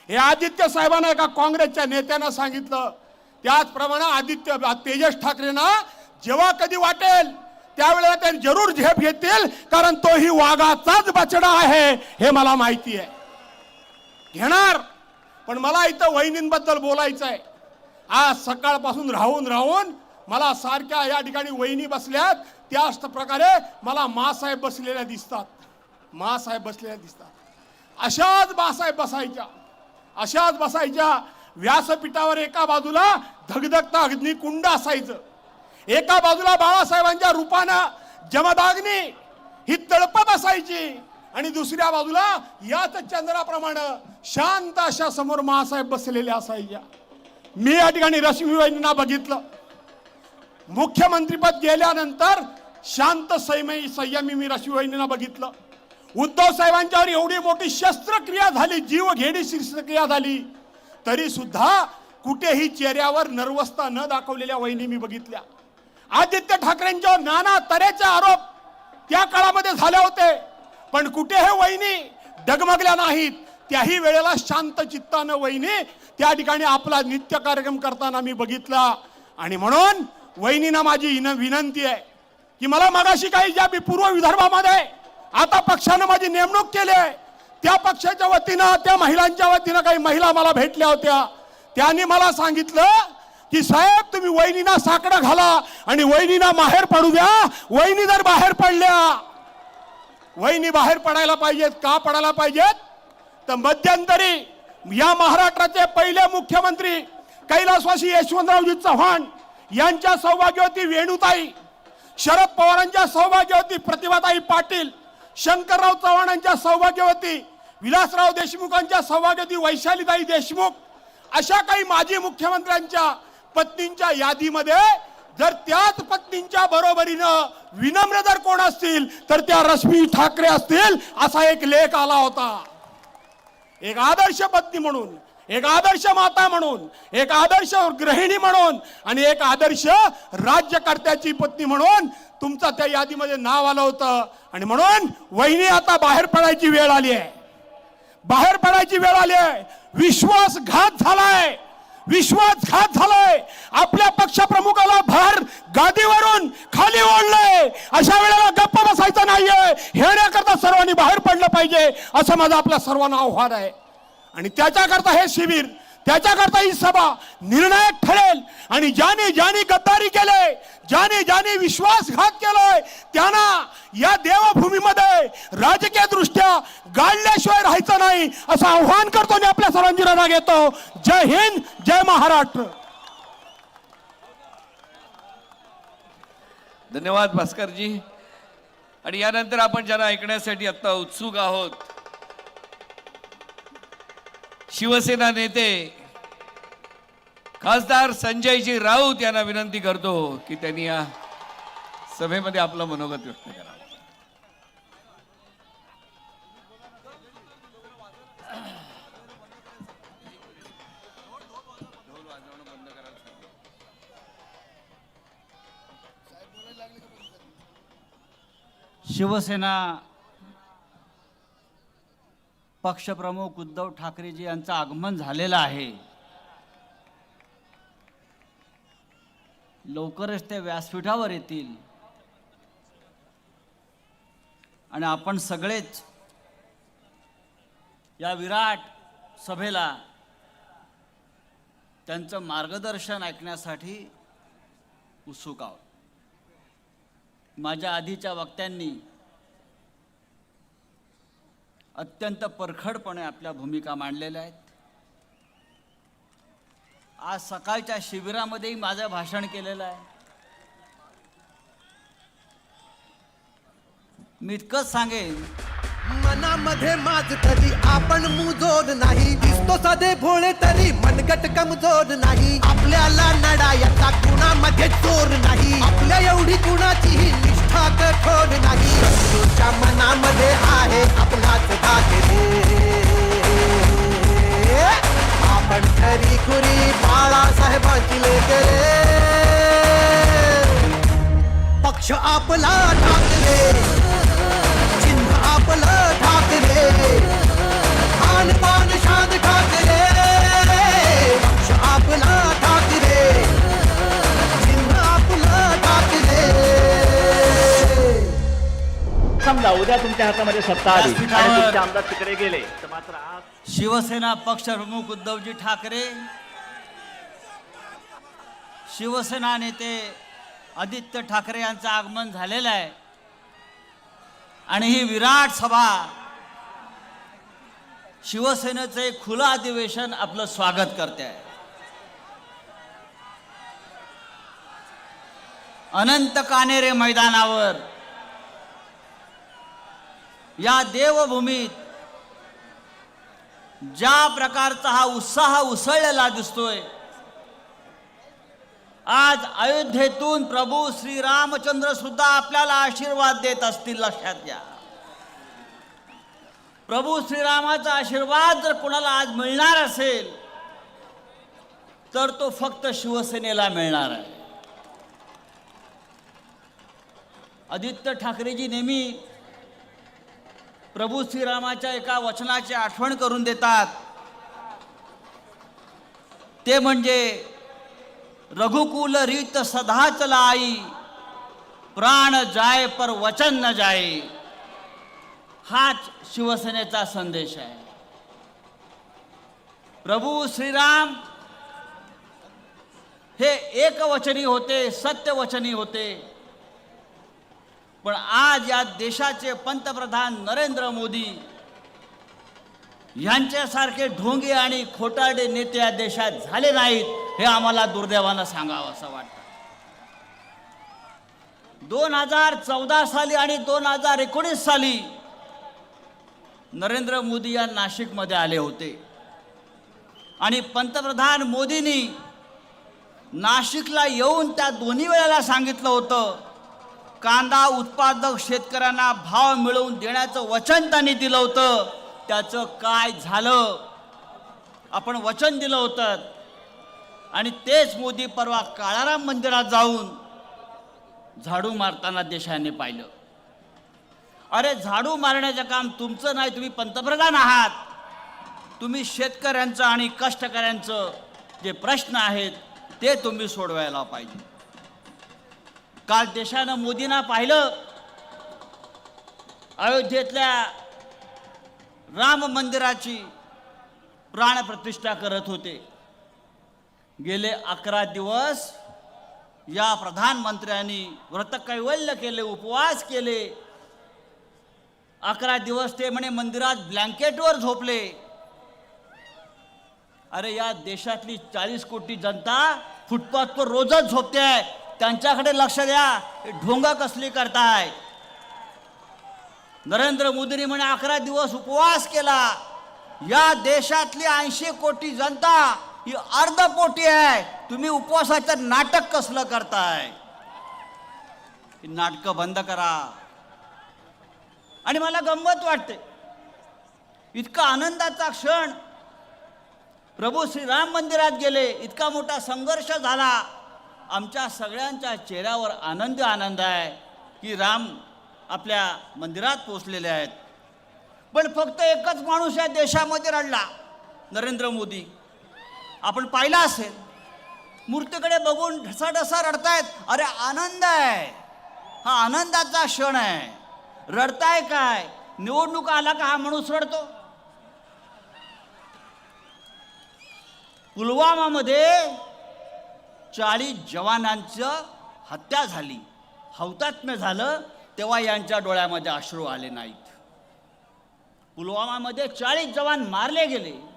हे आदित्य साहेबांना एका काँग्रेसच्या नेत्यानं सांगितलं. त्याचप्रमाणे तेजस ठाकरेंना जेव्हा कधी वाटेल त्यावेळेला ते जरूर झेप घेतील, कारण तोही वाघाचाच बछडा आहे हे मला माहिती आहे. घेणार. पण मला इथं वहिनींबद्दल बोलायचं आहे. आज सकाळपासून राहून मला सारख्या या ठिकाणी वहिनी बसल्यात, त्याच प्रकारे मला मासाहेब बसलेल्या दिसतात. अशाच बासाहेब बसायच्या. व्यासपीठावर एका बाजूला धगधगता अग्निकुंड असायचं, एका बाजूला बाळासाहेबांच्या रूपानं जमदाग्नी, ही तळपत असायची आणि दुसऱ्या बाजूला याच चंद्राप्रमाणे शांत अशा समोर मासाहेब बसलेले असायच्या. मी या ठिकाणी रश्मी वहिनींना बघितलं. मुख्यमंत्रीपद गेल्यानंतर शांत संयमी मी रश्मी वहिनींना बघितलं. उद्धव साहेबांच्यावर एवढी मोठी शस्त्रक्रिया झाली, जीवघेणी शस्त्रक्रिया झाली, तरी सुद्धा कुठेही चेहऱ्यावर नर्वसता न दाखवलेल्या वहिनी मी बघितल्या. आदित्य ठाकरेंच्यावर नाना तऱ्हेचे आरोप त्या काळामध्ये झाले होते, पण कुठे हे वहिनी डगमगल्या नाहीत. त्याही वेळेला शांत चित्तानं वहिनी त्या ठिकाणी आपला नित्य कार्यक्रम करताना मी बघितला. आणि म्हणून वहिनींना माझी विनंती आहे की मला मगाशी काही ज्या मी पूर्व विदर्भामध्ये आता पक्षानं माझी नेमणूक केली आहे, त्या पक्षाच्या वतीनं त्या महिलांच्या वतीनं काही महिला मला भेटल्या होत्या. त्यांनी मला सांगितलं की साहेब तुम्ही वहिनींना साकडं घाला आणि वहिनींना बाहेर पडू द्या. वहिनी जर बाहेर पडल्या, वहिनी बाहेर पडायला पाहिजेत. का पडायला पाहिजेत? तर मध्यंतरी या महाराष्ट्राचे पहिले मुख्यमंत्री कैलासवासी यशवंतरावजी चव्हाण यांच्या सौभाग्यवती वेणुताई, शरद पवारांच्या सौभाग्यवती प्रतिभाताई पाटील, शंकरराव चव्हाणांच्या सौभाग्यवती, विलासराव देशमुखांच्या सौभाग्यवती वैशालीताई देशमुख, अशा काही माजी मुख्यमंत्र्यांच्या पत्नींच्या यादीमध्ये जर त्याच पत्नींच्या बरोबरीनं विनम्र जर कोण असतील तर त्या रश्मी ठाकरे असतील, असा एक लेख आला होता. एक आदर्श पत्नी म्हणून, एक आदर्श माता म्हणून, एक आदर्श गृहिणी म्हणून आणि एक आदर्श राज्यकर्त्याची पत्नी म्हणून तुमचं त्या यादीमध्ये नाव आलं होतं. आणि म्हणून वहिनी आता बाहेर पडायची वेळ आली आहे. बाहेर पडायची वेळ आली आहे. विश्वासघात झालाय, विश्वासघात झालाय. आपल्या पक्षप्रमुखाला भर गादीवरून खाली ओढलंय. अशा वेळेला गप्प बसायचं नाहीये. हेण्याकरता सर्वांनी बाहेर पडलं पाहिजे, असं माझं आपल्या सर्वांना आव्हान आहे. आणि त्याच्याकरता हे शिबिर, त्याच्याकरता ही सभा निर्णायक ठरेल. आणि ज्याने ज्याने गद्दारी केले, ज्याने ज्याने विश्वासघात केलाय, त्यांना या देवभूमीमध्ये राजकीय दृष्ट्या गाळल्याशिवाय राहायचं नाही, असं आव्हान करतो आणि आपल्या सर्वांची रजा घेतो. जय हिंद, जय महाराष्ट्र. धन्यवाद भास्करजी. आणि यानंतर आपण ज्यांना ऐकण्यासाठी आता उत्सुक आहोत, शिवसेना नेते खासदार संजयजी राऊत यांना विनंती करतो की त्यांनी या सभेमध्ये आपलं मनोगत व्यक्त करावं. शिवसेना पक्षप्रमुख उद्धव ठाकरेजी यांचं आगमन झालेलं आहे. लवकरच ते व्यासपीठावर येतील आणि आपण सगळेच या विराट सभेला त्यांचं मार्गदर्शन ऐकण्यासाठी उत्सुक आहोत. माझ्या आधीच्या वक्त्यांनी अत्यंत परखडपणे आपल्या भूमिका मांडलेल्या आहेत. आज सकाळच्या शिबिरामध्येही माझं भाषण केलेलं आहे. मी इतकंच सांगेन, मनामध्ये माझ कधी आपण मुजोड नाही. दिसतो साधे भोळे तरी मनगट कमजोर नाही. आपल्याला लढायचा कुणामध्ये चोर नाही. आपल्या एवढी कुणाचीही निष्ठा कठोर नाही. शत्रूच्या मनामध्ये आहे आपलाच ठाकरे. आपण खरी खुरी बाळासाहेबांची लेकरे. पक्ष आपला ठाकरे, चिन्ह आपलं ठाकरे. आन पान शान ठाकरे. पक्ष आपला ठाकरे, चिन्ह आपलं ठाकरे. समजा उद्या तुमच्या हातामध्ये सत्ता आली आणि तुमचे आमदार तिकडे गेले तर मात्र आज शिवसेना पक्षप्रमुख उद्धवजी ठाकरे, शिवसेना नेते आदित्य ठाकरे यांचं आगमन झालेलं आहे. आणि ही विराट सभा, शिवसेनेचं एक खुलं अधिवेशन आपलं स्वागत करते आहे. अनंत कानेरे मैदानावर या देवभूमीत ज्या प्रकारचा हा उत्साह उसळलेला दिसतोय, आज अयोध्येतून प्रभू श्रीरामचंद्र सुद्धा आपल्याला आशीर्वाद देत असतील, लक्षात घ्या. प्रभू श्रीरामाचा आशीर्वाद जर कोणाला आज मिळणार असेल तर तो फक्त शिवसेनेला मिळणार आहे. आदित्य ठाकरेजी नेहमी प्रभू श्रीरामाच्या एका वचनाची आठवण करून देतात, ते म्हणजे रघुकुल रीत सदा चलाई, प्राण जाय पर वचन न जाय. हाच शिवसेनेचा संदेश आहे. प्रभू श्रीराम हे एकवचनी होते, सत्यवचनी होते. पण आज या देशाचे पंतप्रधान नरेंद्र मोदी यांच्यासारखे ढोंगे आणि खोटारडे नेते या देशात झाले नाहीत, हे आम्हाला दुर्दैवानं सांगावं असं वाटतं. 2014 साली आणि 2019 साली नरेंद्र मोदी या नाशिकमध्ये आले होते आणि पंतप्रधान मोदींनी नाशिकला येऊन त्या दोन्ही वेळेला सांगितलं होतं, कांदा उत्पादक शेतकऱ्यांना भाव मिळवून देण्याचं वचन त्यांनी दिलं होतं. त्याचं काय झालं? आपण वचन दिलं होतं आणि तेच मोदी परवा काळाराम मंदिरात जाऊन झाडू मारताना देशाने पाहिलं. अरे, झाडू मारण्याचं काम तुमचं नाही, तुम्ही पंतप्रधान आहात. तुम्ही शेतकऱ्यांचं आणि कष्टकऱ्यांचं जे प्रश्न आहेत ते तुम्ही सोडवायला पाहिजे. काल देशानं मोदींना पाहिलं, अयोध्येतल्या राम मंदिराची प्राणप्रतिष्ठा करत होते. गेले 11 दिवस या प्रधानमंत्र्यांनी व्रतकैवल्य केले, उपवास केले. 11 दिवस ते म्हणे मंदिरात ब्लँकेटवर झोपले. अरे, या देशातली 40 कोटी जनता फुटपाथवर रोजच झोपते आहे. त्यांच्याकडे लक्ष द्या, ढोंगा कसली करताय. नरेंद्र मोदींनी म्हणे 11 दिवस उपवास केला. या देशातली 80 कोटी जनता ही अर्धपोटी आहे. तुम्ही उपवासाचं नाटक कसलं करताय? नाटकं बंद करा. आणि मला गंमत वाटते, इतका आनंदाचा क्षण, प्रभू श्रीराम मंदिरात गेले, इतका मोठा संघर्ष झाला, आमच्या सगळ्यांच्या चेहऱ्यावर आनंद आहे की राम आपल्या मंदिरात पोचलेले आहेत. पण फक्त एकच माणूस या देशामध्ये रडला, नरेंद्र मोदी. आपण पाहिलं असेल, मूर्तीकडे बघून ढसाढसा रडतायत. अरे, आनंद आहे, हा आनंदाचा क्षण आहे. रडताय काय? निवडणूक आला का हा माणूस रडतो? पुलवामामध्ये 40 जवानांचं हत्या झाली, हौतात्म्य झालं, तेव्हा यांच्या डोळ्यामध्ये अश्रू आले नाहीत. पुलवामामध्ये 40 जवान मारले गेले,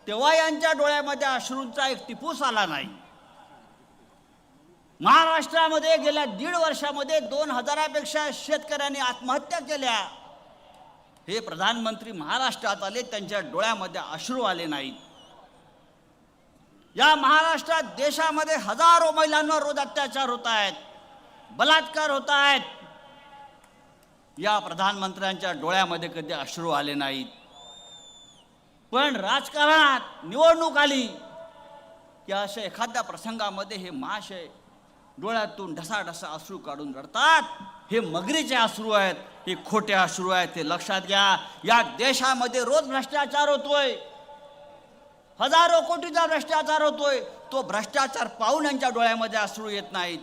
तेव्हा यांच्या डोळ्यामध्ये अश्रूंचा एक टिपूस आला नाही. महाराष्ट्रामध्ये गेल्या 1.5 वर्षामध्ये 2000पेक्षा शेतकऱ्यांनी आत्महत्या केल्या. हे प्रधानमंत्री महाराष्ट्रात आले, त्यांच्या डोळ्यामध्ये अश्रू आले नाहीत. या महाराष्ट्रात देशामध्ये हजारो महिलांवर रोज अत्याचार होत आहेत, बलात्कार होत आहेत. या प्रधानमंत्र्यांच्या डोळ्यामध्ये कधी अश्रू आले नाहीत. पण राजकारणात निवडणूक आली की अशा एखाद्या प्रसंगामध्ये हे महाशय डोळ्यातून ढसाढसा अश्रू काढून रडतात. हे मगरीचे अश्रू आहेत, हे खोटे अश्रू आहेत, हे लक्षात घ्या. या देशामध्ये रोज भ्रष्टाचार होतोय, हजारो कोटीचा भ्रष्टाचार होतोय. तो भ्रष्टाचार पाहून यांच्या डोळ्यामध्ये अश्रू येत नाहीत,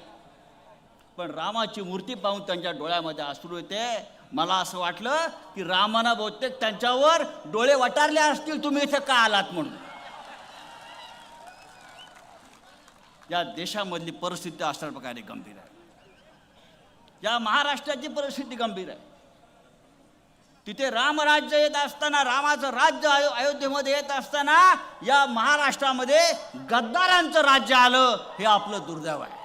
पण रामाची मूर्ती पाहून त्यांच्या डोळ्यामध्ये अश्रू येते. मला असं वाटलं की रामानं बहुतेक त्यांच्यावर डोळे वटारले असतील, तुम्ही इथे का आलात म्हणून. या देशामधली परिस्थिती अशा प्रकारे गंभीर आहे. या महाराष्ट्राची परिस्थिती गंभीर आहे. तिथे रामराज्य येत असताना, रामाचं राज्य अयोध्येमध्ये येत असताना, या महाराष्ट्रामध्ये गद्दारांचं राज्य आलं. हे आपलं दुर्दैव आहे.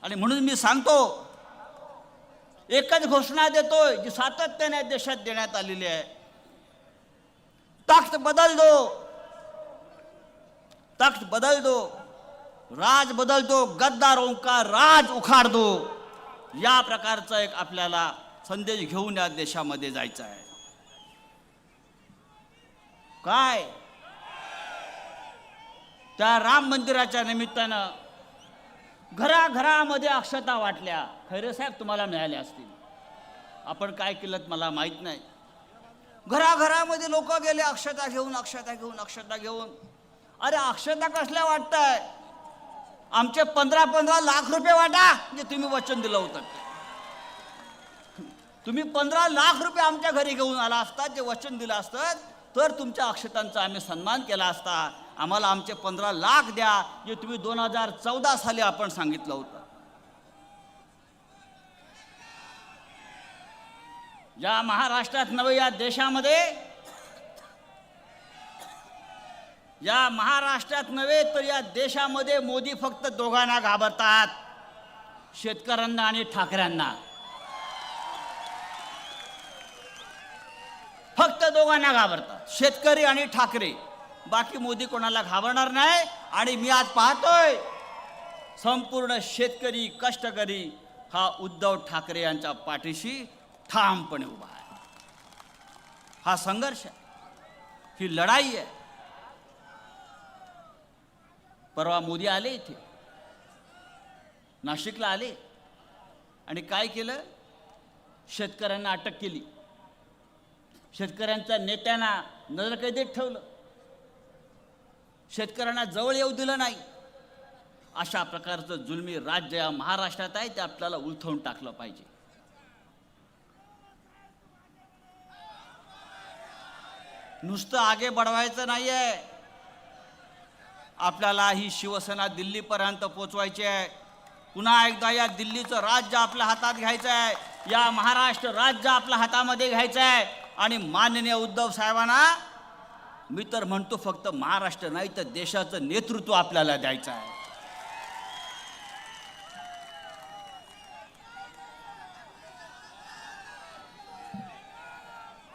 आणि म्हणून मी सांगतो, एकच घोषणा देतोय जी सातत्याने देशात देण्यात आलेली आहे, तख्त बदल दो, तख्त बदल दो, राज बदल दो, गद्दारों का राज उखाड दो, या प्रकारचा एक आपल्याला संदेश घेऊन या देशामध्ये जायचं आहे. काय त्या राम मंदिराच्या निमित्तानं घराघरामध्ये अक्षता वाटल्या. खैरे साहेब तुम्हाला मिळाल्या असतील, आपण काय केलं मला माहीत नाही. घराघरामध्ये लोक गेले अक्षता घेऊन, अक्षता घेऊन, अक्षता घेऊन. अरे अक्षता कसल्या वाटताय? आमचे 15-15 लाख रुपये वाटा, जे तुम्ही वचन दिलं होतं. तुम्ही 15 लाख रुपये आमच्या घरी घेऊन आला असतात, जे वचन दिलं असतं, तर तुमच्या अक्षतांचा आम्ही सन्मान केला असता. आम्हाला आमचे 15 लाख द्या, जे तुम्ही 2014 साली आपण सांगितलं होतं. या महाराष्ट्रात नव्हे, या देशामध्ये, या महाराष्ट्रात नव्हे तर या देशामध्ये मोदी फक्त दोघांना घाबरतात, शेतकऱ्यांना आणि ठाकरेंना. फक्त दोघांना घाबरतात, शेतकरी आणि ठाकरे. बाकी मोदी कोणाला घाबरणार नाही. आणि मी आज पाहतोय संपूर्ण शेतकरी, कष्टकरी हा उद्धव ठाकरे यांच्या पाठीशी ठामपणे उभा आहे. हा संघर्ष आहे, ही लढाई आहे. परवा मोदी आले इथे, नाशिकला आले आणि काय केलं? शेतकऱ्यांना अटक केली, शेतकऱ्यांच्या नेत्यांना नजरकैदेत ठेवलं, शेतकऱ्यांना जवळ येऊ दिलं नाही. अशा प्रकारचं जुलमी राज्य या महाराष्ट्रात आहे, ते आपल्याला उलथवून टाकलं पाहिजे. नुसतं आगे बढवायचं नाहीये, आपल्याला ही शिवसेना दिल्लीपर्यंत पोचवायची आहे. पुन्हा एकदा या दिल्लीचं राज्य आपल्या हातात घ्यायचं आहे, या महाराष्ट्र राज्य आपल्या हातामध्ये घ्यायचं आहे. आणि माननीय उद्धव साहेबांना मी तर म्हणतो, फक्त महाराष्ट्र नाही तर देशाचं नेतृत्व आपल्याला द्यायचं आहे.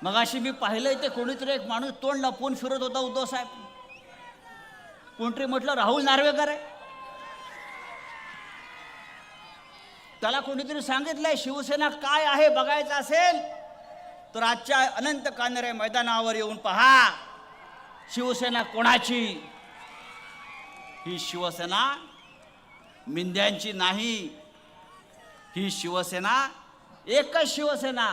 मगाशी मी पाहिलंय ते कोणीतरी एक माणूस तोंड लपवून फिरत होता उद्धव साहेब. कोणतरी म्हटलं राहुल नार्वेकर आहे. त्याला कोणीतरी सांगितलंय शिवसेना काय आहे बघायचं असेल तर आजच्या अनंत कानरे मैदानावर येऊन पहा, शिवसेना कोणाची. ही शिवसेना मिंद्यांची नाही, ही शिवसेना एकच शिवसेना.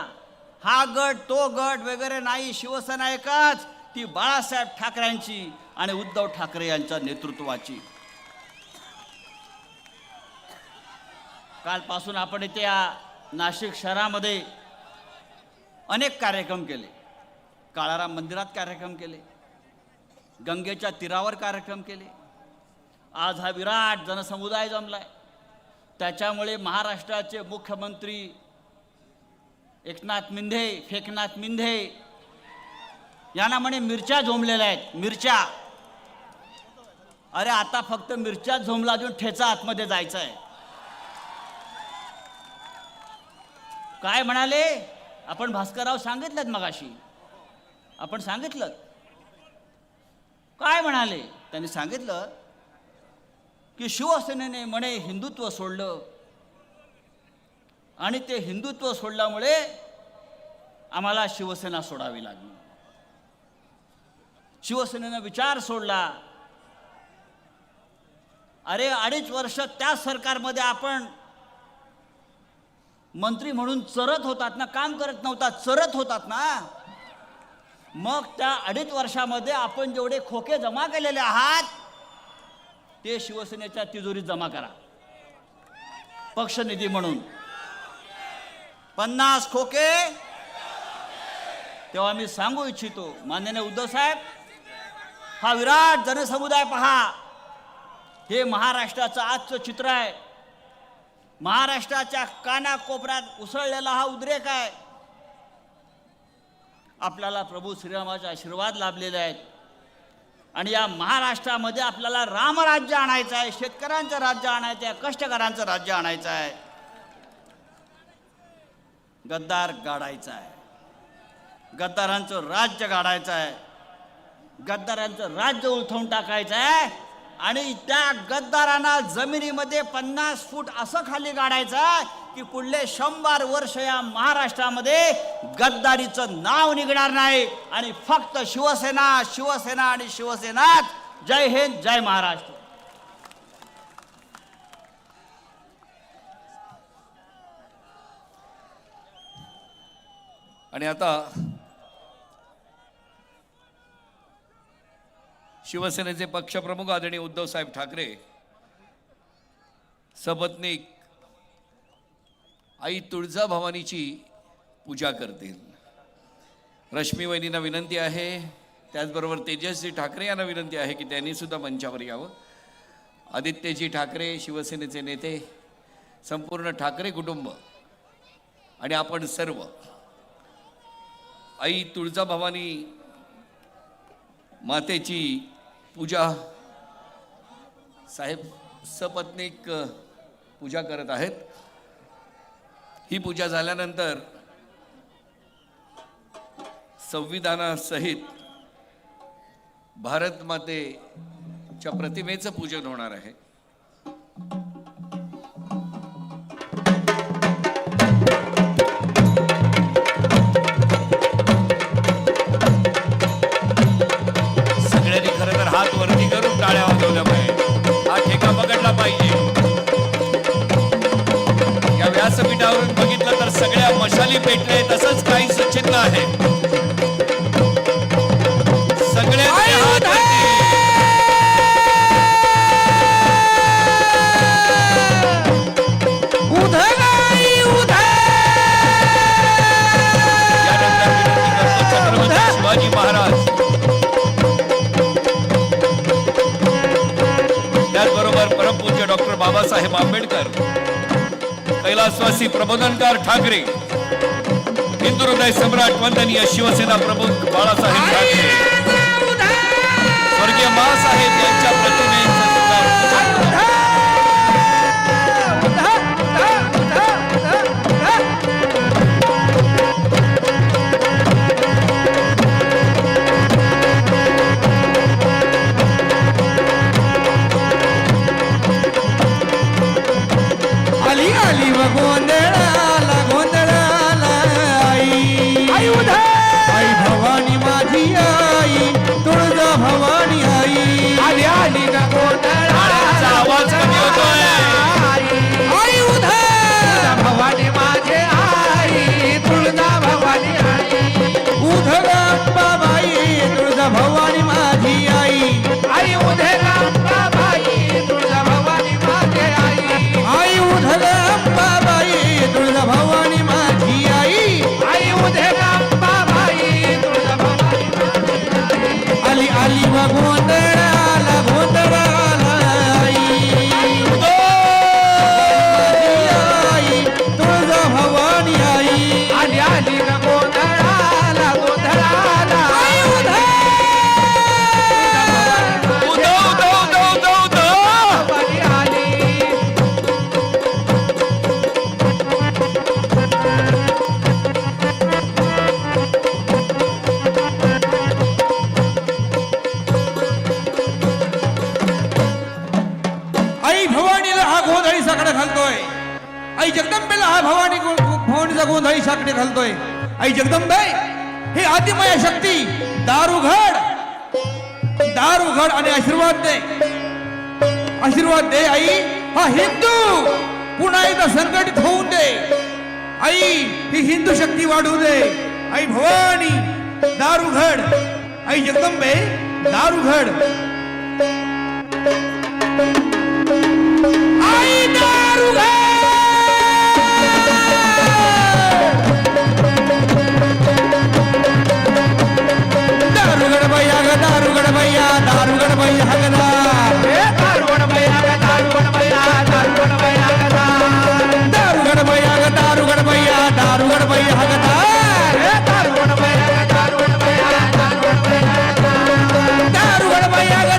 हा गट तो गट वगैरे नाही, शिवसेना एकच, ती बाळासाहेब ठाकरेंची आणि उद्धव ठाकरे यांच्या नेतृत्वाची. कालपासून आपण इथे या नाशिक शहरामध्ये अनेक कार्यक्रम केले. काळाराम मंदिरात कार्यक्रम केले, गंगेच्या तीरावर कार्यक्रम केले. आज हा विराट जनसमुदाय जमलाय. त्याच्यामुळे महाराष्ट्राचे मुख्यमंत्री एकनाथ मिंधे, फेकनाथ मिंधे यांना म्हणे मिरच्या झोंबलेल्या आहेत, मिरच्या. अरे आता फक्त मिरच्या झोंबला देऊन ठेचा आतमध्ये जायचं आहे. काय म्हणाले आपण? भास्करराव सांगितलं मगाशी, आपण सांगितलं काय म्हणाले. त्यांनी सांगितलं की शिवसेनेने म्हणे हिंदुत्व सोडलं आणि ते हिंदुत्व सोडल्यामुळे आम्हाला शिवसेना सोडावी लागली. शिवसेनेनं विचार सोडला. अरे 2.5 वर्ष त्या सरकारमध्ये आपण मंत्री म्हणून चरत होतात ना, काम करत नव्हता, चरत होतात ना. मग त्या 2.5 वर्षामध्ये आपण जेवढे खोके जमा केलेले आहात ते शिवसेनेच्या तिजोरीत जमा करा, पक्षनिधी म्हणून 50 खोके. तेव्हा मी सांगू इच्छितो माननीय उद्धव साहेब, हा विराट जनसमुदाय पहा. हे महाराष्ट्राचं आजचं चित्र आहे. महाराष्ट्राच्या कानाकोपऱ्यात उसळलेला हा उद्रेक आहे. आपल्याला प्रभू श्रीरामाचे आशीर्वाद लाभलेले आहेत आणि या महाराष्ट्रामध्ये आपल्याला रामराज्य आणायचं आहे, शेतकऱ्यांचं राज्य आणायचं आहे, कष्टकऱ्यांचं राज्य आणायचं आहे. गद्दार गाडायचा आहे, गद्दारांचं राज्य गाडायचं आहे, गद्दारांचं राज्य उलथवून टाकायचं आहे आणि त्या गद्दारांना जमिनीमध्ये 50 फूट असं खाली गाडायचं आहे की पुढले 100 वर्ष या महाराष्ट्रामध्ये गद्दारीचं नाव निघणार नाही आणि फक्त शिवसेना, शिवसेना आणि शिवसेनाच. जय हिंद, जय महाराष्ट्र. आणि आता शिवसेनेचे पक्षप्रमुख आदरणीय उद्धवसाहेब ठाकरे सपत्नीक आई तुळजाभवानीची पूजा करतील. रश्मी वहिनींना विनंती आहे, त्याचबरोबर तेजस्वी ठाकरे यांना विनंती आहे की त्यांनी सुद्धा मंचावर यावं. आदित्यजी ठाकरे शिवसेनेचे नेते, संपूर्ण ठाकरे कुटुंब आणि आपण सर्व आई तुळजाभवानी मातेची पूजा साहेब सपत्नीक पूजा करत आहेत. ही पूजा झाल्यानंतर संविधानासहित भारत मातेच्या प्रतिमेचं पूजन होणार आहे. सगळ्यांनी खरं तर हात वरती करून टाळ्या वाजवल्या पाहिजे, हा ठेका पकडला पाहिजे. या व्यासपीठावरून बघितलं तर सगळ्या मशाली पेटले, तसंच काही चिन्ह आहे. सगळ्यांचे हात वरती. यानंतर विनंती करतो छत्रपती शिवाजी महाराज, त्याचबरोबर परमपूज्य डॉक्टर बाबासाहेब आंबेडकर, कैलासवासी प्रबोधनकार ठाकरे, हिंदू हृदय सम्राट वंदनीय शिवसेना प्रमुख बाळासाहेब ठाकरे, स्वर्गीय माँसाहेब यांच्या प्रतिमेचं सुद्धा पूजन होणार आहे. आली आली व गोंधळाला गोंधळाला आई आई भवानी माझी आई तुळजा भवानी आई आली आली ग टाळ्यांचा आवाज कमी होतोय. आई उधा भवानी माझे आई तुळजा भवानी आई उधगा बाबाई तुळजा भवानी माझी आई आई उधगा बाबाई तुळजा भवानी माझे आई आई उधगा बाबाई तुळजा भवानी माझी आई आई उधगा बाबाई तुळजा भवानी माझी आई आली आली व गोंधळाला गोंधळाला आई आई तुळजा भवानी आई आली आली ग गोंधळाला गोंधळाला आई उधव, उधव, उधव, उधव, उधव. भवानी आली आई भवानीला हा गोंधळी साकडे घालतोय. आई जगदंबेला हा भवानीचा गोंधळी साकडे घालतोय. आई जगदंबे हे आदिमय शक्ती दारुघड दारुघड आणि आशीर्वाद दे, आशीर्वाद दे आई. हा हिंदू पुन्हा एकदा संघटित होऊन दे आई. ही हिंदू शक्ती वाढू दे आई. भवानी दारुघड, आई जगदंबे दारुघड, आई दारुघड. दारुगड भैया ग दारुगड भैया दारुगड भैया हगदा दारुगड भैया ग दारुगड भैया दारुगड भैया हगदा दारुगड भैया ग दारुगड भैया दारुगड भैया हगदा दारुगड भैया ग दारुगड भैया दारुगड भैया हगदा दारुगड भैया ग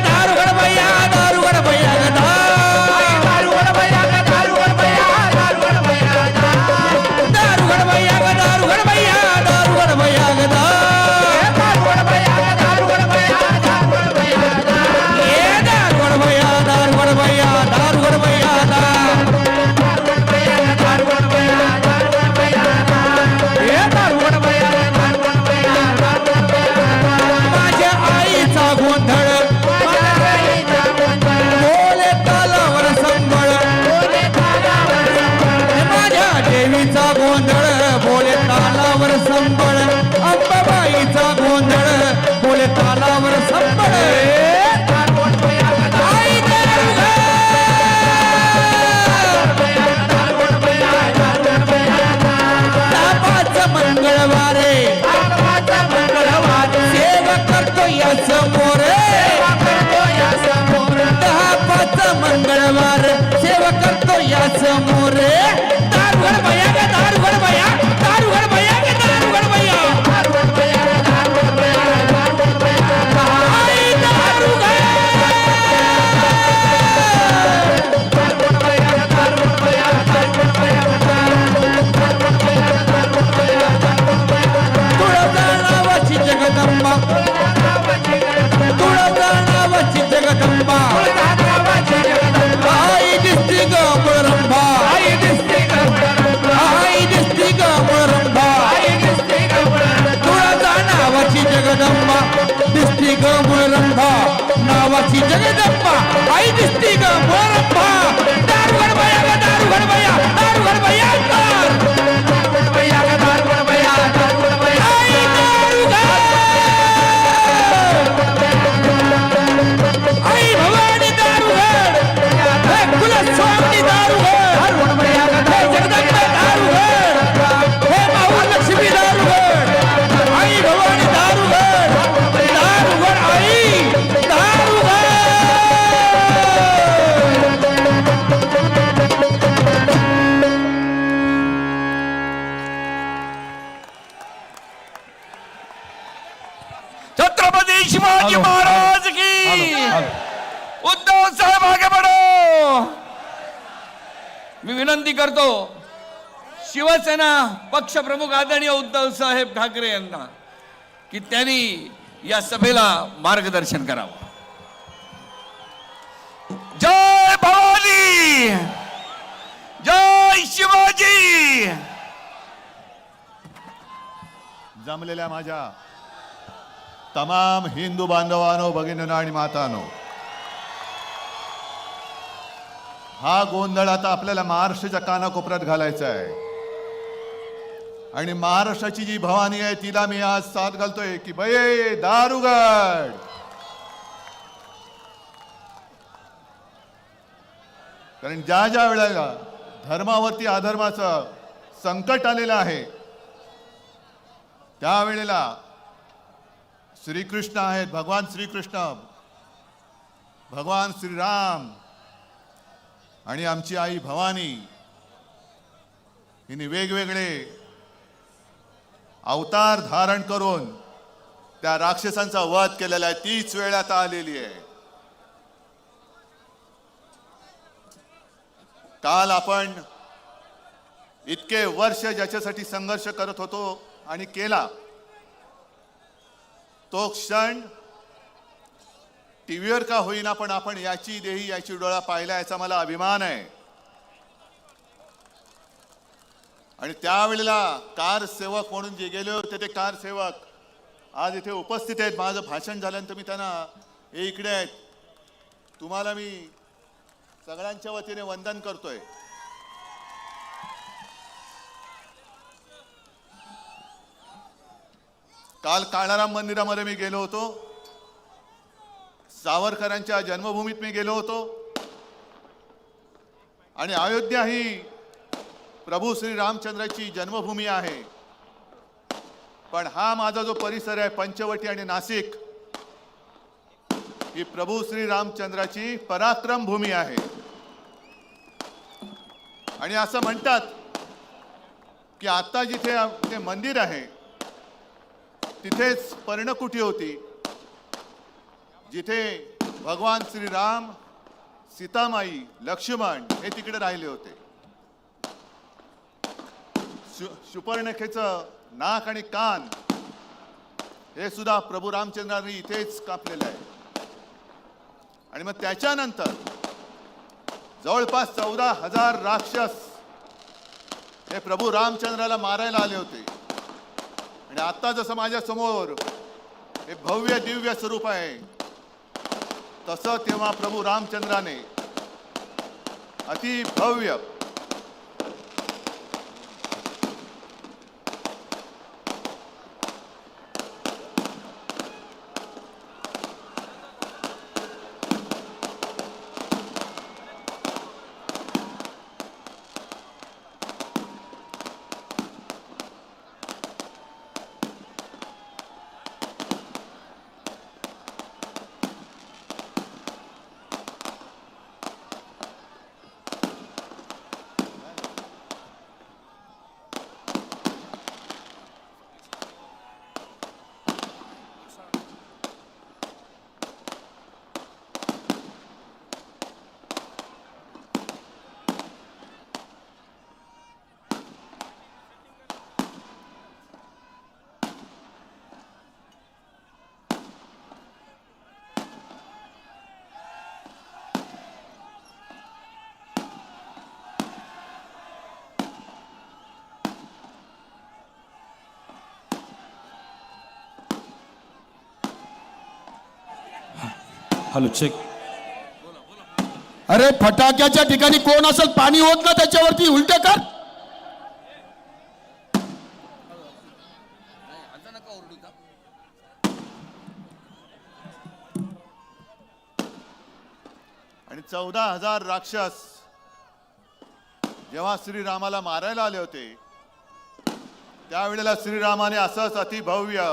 जगदंबा आई दिसती ग मुळरंभा आई दिसती ग मुळरंभा तुळजा नावाची जगदंबा दिसती ग मुळरंभा नावाची जगदंबा आई दिसती ग मुळरंभा दारुगड बया ग दारुगड बया दारुगड बया दारुगड बया ग दारुगड बया दारुगड बया आई दारुगड आई भवानी दारुगड हे कुलस्वामी दारुगड हे जगदंबा दारुगड हे महालक्ष्मी दारुगड आई भवानी दारुगड दारुगड आई दारुगड छत्रपती शिवाजी महाराज की उद्धव साहेब आगे बढ़ो. मी विनंती करतो शिवसेना पक्ष प्रमुख आदरणीय उद्धव साहेब ठाकरे यांना की त्यांनी या सभेला मार्गदर्शन करावं. जय भवानी जय शिवाजी. जमलेल्या माझ्या तमाम हिंदू बांधवांनो, भगिनींनो आणि मातांनो, हा गोंधळ आता आपल्याला महाराष्ट्राच्या कानाकोपऱ्यात घालायचा आहे. आणि महाराष्ट्राची जी भवानी आहे तिला मी आज साथ घालतोय की बये दारुगड. कारण ज्या ज्या वेळेला धर्मावरती अधर्माचं संकट आलेलं आहे त्यावेळेला श्रीकृष्ण आहेत, भगवान श्रीकृष्ण, भगवान श्रीराम आणि आमची आई भवानी हिने वेगवेगळे अवतार धारण करून त्या राक्षसांचा वध केलेला आहे. तीच वेळ आता आलेली आहे. काल आपण इतके वर्ष ज्याच्यासाठी संघर्ष करत होतो आणि केला तो क्षण टीव्हीवर का होईना पण आपण याची देही याची डोळा पाहिला याचा मला अभिमान आहे. आणि त्यावेळेला कार सेवक म्हणून जे गेले होते ते कार सेवक आज इथे उपस्थित आहेत. माझं भाषण झाल्यानंतर मी त्यांना हे इकडे आहेत, तुम्हाला मी सगळ्यांच्या वतीने वंदन करतोय. काल काळाराम मंदिरामध्ये मी गेलो होतो, सावरकरांच्या जन्मभूमीत मी गेलो होतो आणि अयोध्या ही प्रभू श्री रामचंद्राची जन्मभूमी आहे. पण हा माझा जो परिसर आहे पंचवटी आणि नाशिक ही प्रभू श्री रामचंद्राची पराक्रम भूमी आहे. आणि असं म्हणतात की आता जिथे ते मंदिर आहे तिथेच पर्णकुटी होती जिथे भगवान श्रीराम, सीतामाई, लक्ष्मण हे तिकडे राहिले होते. शुपर्णखेचं नाक आणि कान हे सुद्धा प्रभू रामचंद्रांनी इथेच कापलेलं आहे. आणि मग त्याच्यानंतर जवळपास 14,000 राक्षस हे प्रभू रामचंद्राला मारायला आले होते. आणि आता जसं माझ्या समोर हे भव्य दिव्य स्वरूप आहे तसं तेव्हा प्रभू रामचंद्राने अति भव्य हॅलो चेक. अरे फटाक्याच्या ठिकाणी कोण असेल पाणी होत ना त्याच्यावरती उलट कर. आणि 14,000 राक्षस जेव्हा श्रीरामाला मारायला आले होते त्यावेळेला श्रीरामाने असंच अतिभव्य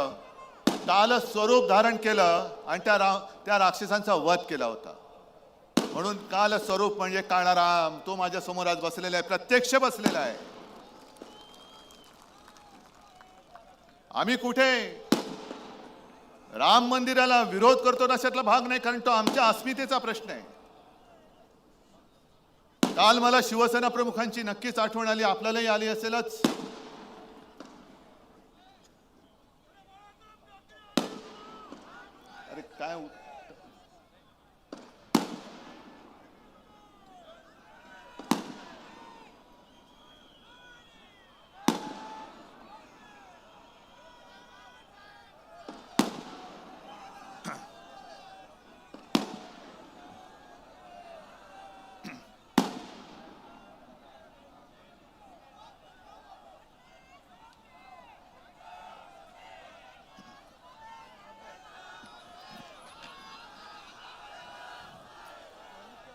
काल स्वरूप धारण केलं आणि त्या राक्षसांचा वध केला होता. म्हणून काल स्वरूप म्हणजे काळा राम तो माझ्या समोर आज बसलेला आहे, प्रत्यक्ष बसलेला आहे. आम्ही कुठे राम मंदिराला विरोध करतो अशातला भाग नाही, कारण तो आमच्या अस्मितेचा प्रश्न आहे. काल मला शिवसेना प्रमुखांची नक्कीच आठवण आली, आपल्यालाही आली असेलच. अरे काय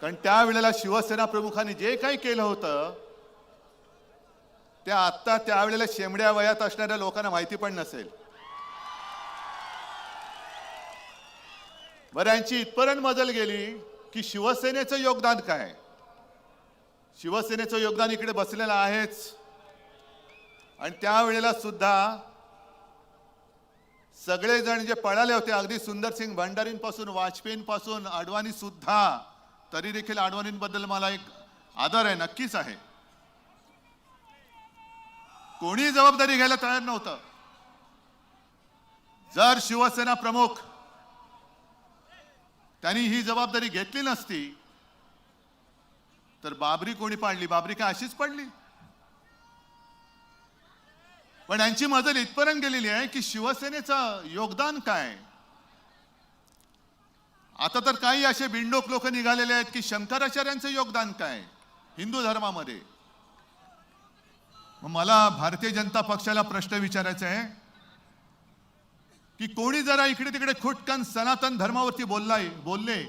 कारण त्यावेळेला शिवसेना प्रमुखांनी जे काही केलं होतं ते आता त्यावेळेला शेंबड्या वयात असणाऱ्या लोकांना माहिती पण नसेल. बरं, यांची इथपर्यंत मजल गेली की शिवसेनेचं योगदान काय. शिवसेनेचं योगदान इकडे बसलेलं आहेच. आणि त्यावेळेला सुद्धा सगळेजण जे पळाले होते, अगदी सुंदरसिंग भंडारींपासून वाजपेयींपासून अडवाणी सुद्धा, तरी देखील अडवाणींबद्दल मला एक आदर आहे, नक्कीच आहे. कोणी जबाबदारी घ्यायला तयार नव्हतं. जर शिवसेना प्रमुख त्यांनी ही जबाबदारी घेतली नसती तर बाबरी कोणी पाडली? बाबरी काय अशीच पडली? पण यांची मजल इथपर्यंत गेलेली आहे की शिवसेनेचं योगदान काय. आता तर काही असे बिंडोक लोक निघालेले आहेत की शंकराचार्यांचं योगदान काय हिंदू धर्मामध्ये. मला भारतीय जनता पक्षाला प्रश्न विचारायचा आहे की कोणी जरा इकडे तिकडे खुटकन सनातन धर्मावरती बोलले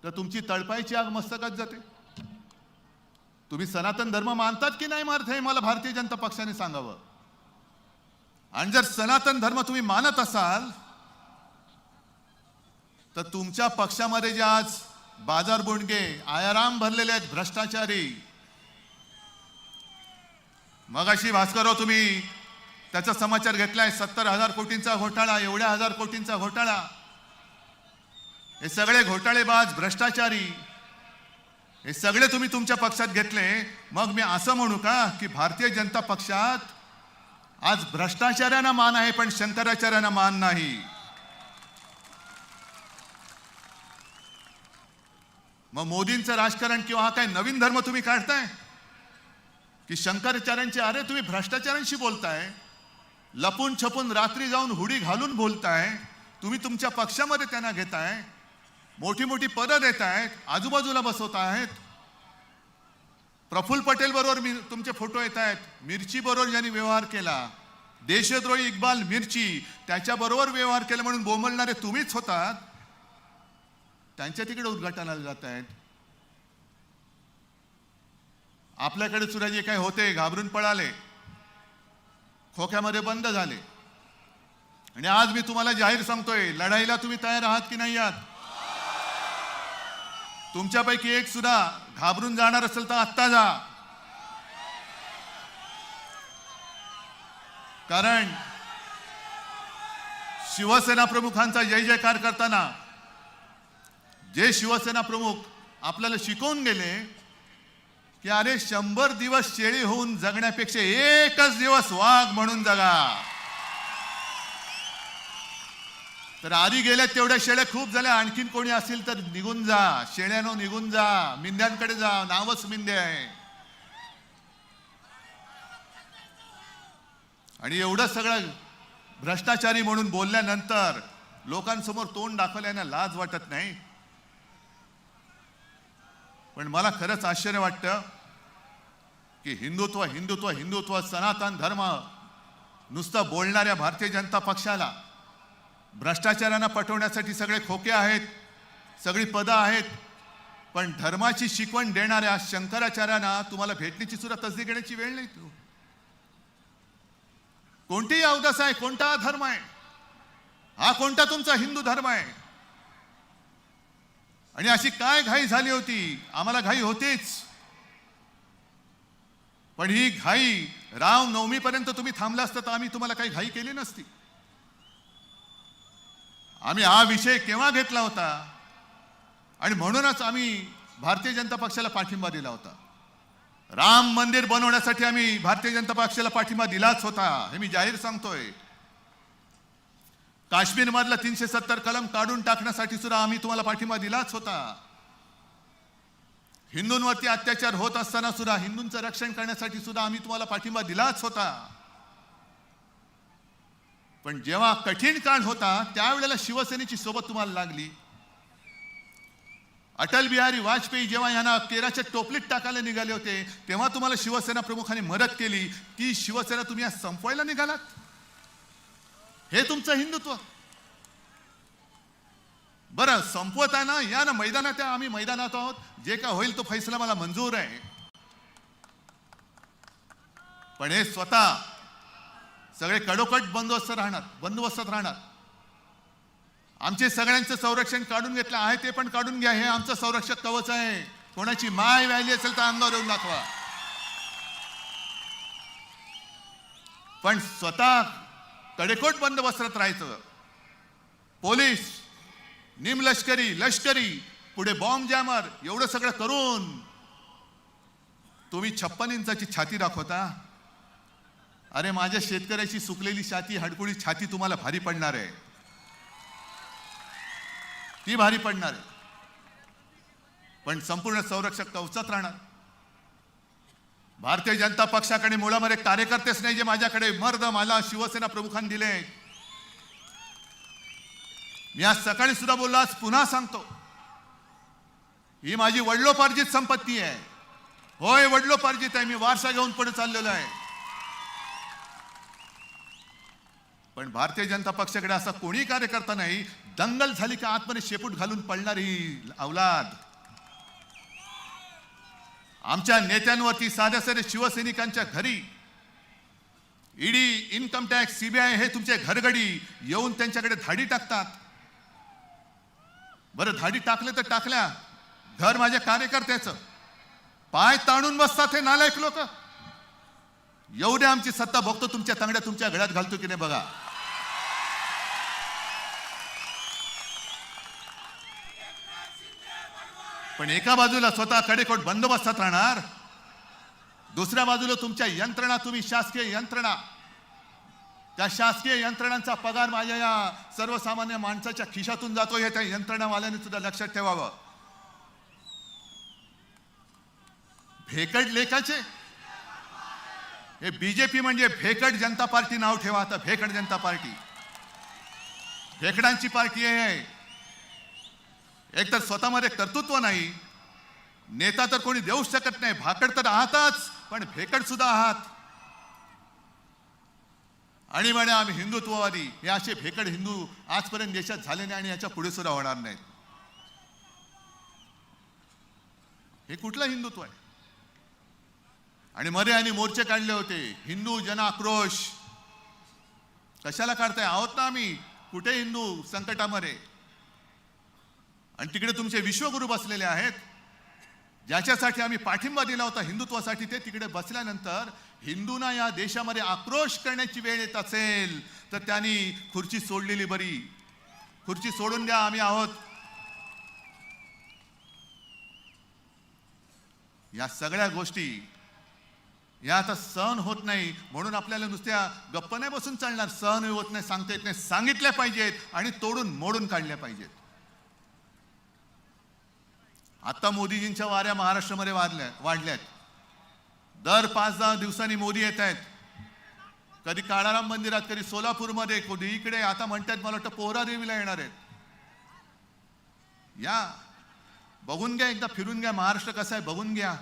तर तुमची तळपायची आग मस्तकात जाते. तुम्ही सनातन धर्म मानतात की नाही मानत हे मला भारतीय जनता पक्षाने सांगावं. आणि जर सनातन धर्म तुम्ही मानत असाल तर तुमच्या पक्षामध्ये जे आज बाजार बोंडगे आयाराम भरलेले आहेत, भ्रष्टाचारी. मगाशी भास्करराव तुम्ही त्याचा समाचार घेतलाय, 70,000 कोटींचा घोटाळा, एवढ्या 1,000 कोटींचा घोटाळा. हे सगळे घोटाळेबाज भ्रष्टाचारी हे सगळे तुम्ही तुमच्या पक्षात घेतले. मग मी असं म्हणू का की भारतीय जनता पक्षात आज भ्रष्टाचार्यांना मान आहे पण शंकराचार्यांना मान नाही. मग मोदींचं राजकारण किंवा हा काय नवीन धर्म तुम्ही काढताय की शंकराचार्यांचे? अरे तुम्ही भ्रष्टाचारांशी बोलताय, लपून छपून रात्री जाऊन हुडी घालून बोलताय. तुम्ही तुमच्या पक्षामध्ये त्यांना घेताय, मोठी मोठी पदं देतायत, आजूबाजूला बसवतायत. प्रफुल्ल पटेल बरोबर तुमचे फोटो येत आहेत. मिरची बरोबर ज्यांनी व्यवहार केला, देशद्रोही इक्बाल मिरची, त्याच्याबरोबर व्यवहार केला म्हणून बोंबलणारे तुम्हीच होतात. त्यांच्या तिकडे उद्घाटनाला जात आहेत. आपल्याकडे सुद्धा जे काही होते घाबरून पळाले, खोक्यामध्ये बंद झाले. आणि आज मी तुम्हाला जाहीर सांगतोय, लढाईला तुम्ही तयार आहात की नाही आहात? तुमच्यापैकी एक सुद्धा घाबरून जाणार असेल तर आत्ता जा. कारण शिवसेना प्रमुखांचा जय जयकार करताना जे शिवसेना प्रमुख आपल्याला शिकवून गेले की अरे 100 दिवस शेळी होऊन जगण्यापेक्षा एकच दिवस वाघ म्हणून जगा. तर आधी गेल्या तेवढ्या शेळ्या खूप झाल्या, आणखीन कोणी असेल तर निघून जा. शेळ्यानो निघून जा, मिंद्यांकडे जा, नावच मिंदे आहे. आणि एवढं सगळं भ्रष्टाचारी म्हणून बोलल्यानंतर लोकांसमोर तोंड दाखवल्याने लाज वाटत नाही. पण मला खरंच आश्चर्य वाटतं की हिंदुत्व हिंदुत्व हिंदुत्व सनातन धर्म नुसतं बोलणाऱ्या भारतीय जनता पक्षाला भ्रष्टाचारांना पटवण्यासाठी सगळे खोके आहेत, सगळी पदं आहेत, पण धर्माची शिकवण देणाऱ्या शंकराचार्यांना तुम्हाला भेटण्याची सुद्धा तसदी घेण्याची वेळ नाही. कोणतीही अवदस आहे, कोणता धर्म आहे, हा कोणता तुमचा हिंदू धर्म आहे? आणि अशी काय घाई झाली होती? आम्हाला घाई होतीच, पण ही घाई रामनवमीपर्यंत तुम्ही थांबला असता तर आम्ही तुम्हाला काही घाई केली नसती. आम्ही हा विषय केव्हा घेतला होता आणि म्हणूनच आम्ही भारतीय जनता पक्षाला पाठिंबा दिला होता. राम मंदिर बनवण्यासाठी आम्ही भारतीय जनता पक्षाला पाठिंबा दिलाच होता, हे मी जाहीर सांगतोय. काश्मीरमधला 370 कलम काढून टाकण्यासाठी सुद्धा आम्ही तुम्हाला पाठिंबा दिलाच होता. हिंदूंवरती अत्याचार होत असताना सुद्धा हिंदूंचं रक्षण करण्यासाठी सुद्धा आम्ही तुम्हाला पाठिंबा दिलाच होता. पण जेव्हा कठीण काळ होता त्यावेळेला शिवसेनेची सोबत तुम्हाला लागली. अटल बिहारी वाजपेयी जेव्हा यांना केराच्या टोपलीत टाकायला निघाले होते तेव्हा तुम्हाला शिवसेना प्रमुखांनी मदत केली. ती शिवसेना तुम्ही आज संपवायला निघालात. हे तुमचं हिंदुत्व? बरं, संपवत आहे ना, या ना मैदानात, आम्ही मैदानात आहोत. जे का होईल तो फैसला मला मंजूर आहे. पण हे स्वतः सगळे कडोकट बंदोबस्तात राहणार. आमचे सगळ्यांचं संरक्षण काढून घेतलं आहे ते पण काढून घ्या. हे आमचं संरक्षक कवच आहे. कोणाची माय व्यायली असेल तर अंगावर येऊन दाखवा. पण स्वतः कडेकोट बंदोबस्तात राहायचं. पोलीस, निमलष्करी, लष्करी, पुढे बॉम्ब जॅमर, एवढं सगळं करून तुम्ही 56 इंचाची छाती दाखवता. अरे माझ्या शेतकऱ्याची सुकलेली छाती, हडकुळी छाती तुम्हाला भारी पडणार आहे. ती भारी पडणार आहे. पण संपूर्ण संरक्षक कवचात राहणार. भारतीय जनता पक्षाकडे मुळामध्ये कार्यकर्तेच नाही जे माझ्याकडे मर्द मला शिवसेना प्रमुखांनी दिले. मी आज सकाळी सुद्धा बोललो, आज पुन्हा सांगतो, ही माझी वडिलोपार्जित संपत्ती आहे. होय, वडिलोपार्जित आहे. मी वारसा घेऊन पुढे चाललेलो आहे. पण भारतीय जनता पक्षाकडे असा कोणी कार्यकर्ता नाही. दंगल झाली का आतमध्ये शेपूट घालून पडणारी अवलाद. आमच्या नेत्यांवरती, साध्या साध्या शिवसैनिकांच्या घरी ईडी, इन्कम टॅक्स, सीबीआय हे तुमचे घरगडी येऊन त्यांच्याकडे धाडी टाकतात. बरं, धाडी टाकले तर टाकल्या, घर माझ्या कार्यकर्त्याचं, पाय ताणून बसतात हे नालायक लोक. एवढी आमची सत्ता बघतो तुमच्या तांगड्या तुमच्या गळ्यात घालतो की नाही बघा. पण एका बाजूला स्वतः कडेकोट बंदोबस्तात राहणार, दुसऱ्या बाजूला तुमच्या यंत्रणा, तुम्ही शासकीय यंत्रणा, त्या शासकीय यंत्रणांचा पगार माझ्या या सर्वसामान्य माणसाच्या खिशातून जातो हे त्या यंत्रणावाल्यांनी सुद्धा लक्षात ठेवावं. भेकड लेखाचे हे बीजेपी म्हणजे भेकड जनता पार्टी नाव ठेवा. आता भेकड जनता पार्टी भेकडांची पार्टी आहे. एक तर स्वतःमध्ये कर्तृत्व नाही, नेता तर कोणी देऊच शकत नाही. भाकड तर आहातच, पण भेकड सुद्धा आहात. आणि म्हणे आम्ही हिंदुत्ववादी. हे असे भेकड हिंदू आजपर्यंत देशात झाले नाही आणि याच्या पुढे सुद्धा होणार नाहीत. हे कुठलं हिंदुत्व आहे? आणि मध्ये आणि मोर्चे काढले होते, हिंदू जन आक्रोश. कशाला काढताय? आहोत ना आम्ही. कुठे हिंदू संकटामध्ये? आणि तिकडे तुमचे विश्वगुरू बसलेले आहेत, ज्याच्यासाठी आम्ही पाठिंबा दिला होता हिंदुत्वासाठी. ते तिकडे बसल्यानंतर हिंदूंना या देशामध्ये आक्रोश करण्याची वेळ येत असेल तर त्यांनी खुर्ची सोडलेली बरी. खुर्ची सोडून द्या, आम्ही आहोत. या सगळ्या गोष्टी या आता सहन होत नाही. म्हणून आपल्याला नुसत्या गप्प नाही बसून चालणार. सहन होत नाही, सांगता येत नाही, सांगितल्या पाहिजेत आणि तोडून मोडून काढल्या पाहिजेत. आता मोदीजींच्या वाऱ्या महाराष्ट्रामध्ये वाढल्यात. दर 5-10 दिवसांनी मोदी येत आहेत. कधी काळाराम मंदिरात, कधी सोलापूरमध्ये, कधी इकडे. आता म्हणतात मला वाटतं पोहरा देवीला येणार आहेत. या बघून घ्या, एकदा फिरून घ्या महाराष्ट्र कसा आहे बघून घ्या.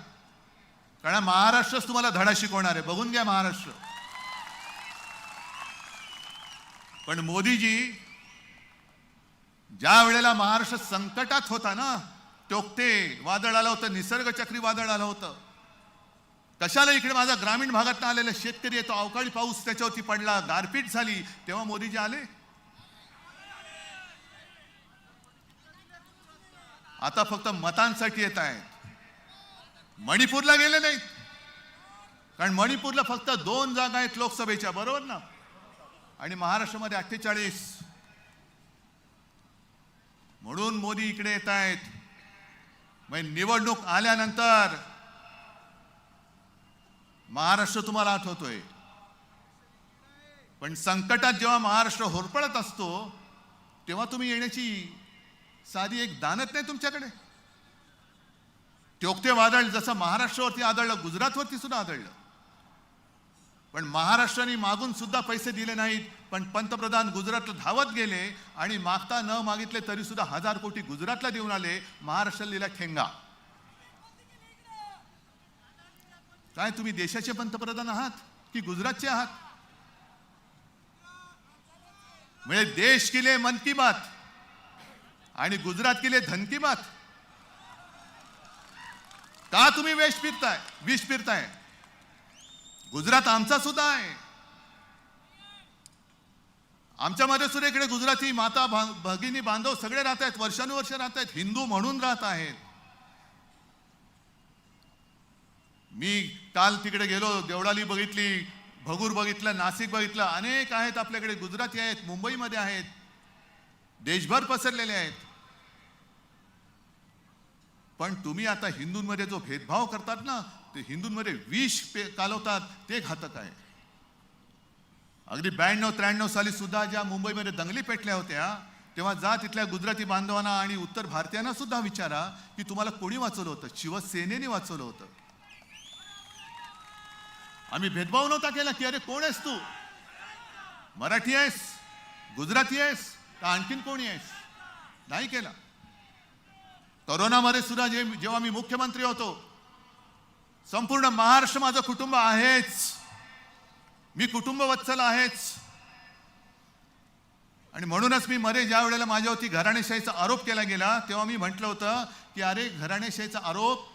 कारण महाराष्ट्रच तुम्हाला धडा शिकवणार आहे. बघून घ्या महाराष्ट्र. पण मोदीजी ज्या वेळेला महाराष्ट्र संकटात होता ना, टोकते वादळ आलं होतं, निसर्ग चक्रीवादळ आलं होतं. कशाला इकडे माझा ग्रामीण भागात आलेला शेतकरी येतो, अवकाळी पाऊस त्याच्यावरती पडला, गारपीट झाली, तेव्हा मोदीजी आले. आता फक्त मतांसाठी येत आहेत. मणिपूरला गेले नाहीत, कारण मणिपूरला फक्त 2 जागा आहेत लोकसभेच्या, बरोबर ना, आणि महाराष्ट्रामध्ये 48. म्हणून मोदी इकडे येत आहेत. मग निवडणूक आल्यानंतर महाराष्ट्र तुम्हाला आठवतोय, पण संकटात जेव्हा महाराष्ट्र होरपळत असतो तेव्हा तुम्ही येण्याची साधी एक दानत नाही तुमच्याकडे. टोकते वादळ जसं महाराष्ट्रावरती आदळलं, गुजरातवरती सुद्धा आदळलं, पण महाराष्ट्राने मागून सुद्धा पैसे दिले नाहीत. पण पंतप्रधान गुजरातला धावत गेले आणि मागता न मागितले तरी सुद्धा 1000 कोटी गुजरातला देऊन आले. महाराष्ट्राला दिला ठेंगा. काय तुम्ही देशाचे पंतप्रधान आहात की गुजरातचे आहात? म्हणजे देश के लिए मन की बात आणि गुजरात के लिए धन की बात. का तुम्ही विष फिरताय? गुजरात आमचा सुद्धा आहे. आमच्यामध्ये सुद्धा इकडे गुजराती माता भगिनी बांधव सगळे राहत आहेत, वर्षानुवर्ष राहत आहेत, हिंदू म्हणून राहत आहेत. मी काल तिकडे गेलो, देवळाली बघितली, भगूर बघितलं, नाशिक बघितलं. अनेक आहेत आपल्याकडे गुजराती आहेत, मुंबईमध्ये आहेत, देशभर पसरलेले आहेत. पण तुम्ही आता हिंदूंमध्ये जो भेदभाव करतात ना, ते हिंदूंमध्ये विष कालवतात, ते घातक आहे. अगदी 92-93 साली सुद्धा ज्या मुंबईमध्ये दंगली पेटल्या होत्या, तेव्हा जा तिथल्या गुजराती बांधवांना आणि उत्तर भारतीयांना सुद्धा विचारा की तुम्हाला कोणी वाचवलं होतं? शिवसेनेने वाचवलं होतं. आम्ही भेदभाव नव्हता केला की अरे कोण आहेस तू, मराठी आहेस, गुजराती आहेस का आणखीन कोणी आहेस, नाही केला. कोरोनामध्ये सुद्धा जेव्हा मी मुख्यमंत्री होतो, संपूर्ण महाराष्ट्र माझं कुटुंब आहेच, मी कुटुंब वत्सल आहेच. आणि म्हणूनच मी मध्ये ज्या वेळेला माझ्यावरती घराणेशाहीचा आरोप केला गेला, तेव्हा मी म्हटलं होतं की अरे घराणेशाहीचा आरोप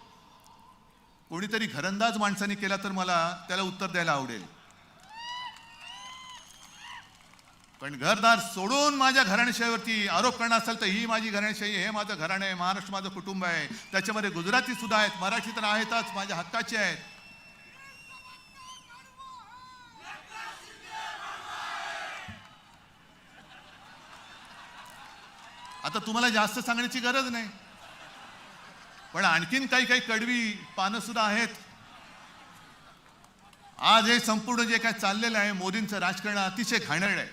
कोणीतरी घरंदाज माणसाने केला तर मला त्याला उत्तर द्यायला आवडेल. पण घरदार सोडून माझ्या घराणेशाहीवरती आरोप करणार असेल तर ही माझी घराणेशाही, हे माझं घराणं आहे, महाराष्ट्र माझं कुटुंब आहे. त्याच्यामध्ये गुजराती सुद्धा आहेत, मराठी तर आहेतच, माझ्या हक्काचे आहेत. आता तुम्हाला जास्त सांगण्याची गरज नाही, पण आणखीन काही काही कडवी पानं सुद्धा आहेत. आज हे संपूर्ण जे काय चाललेलं आहे, मोदींचं राजकारण अतिशय घाणेरडं आहे.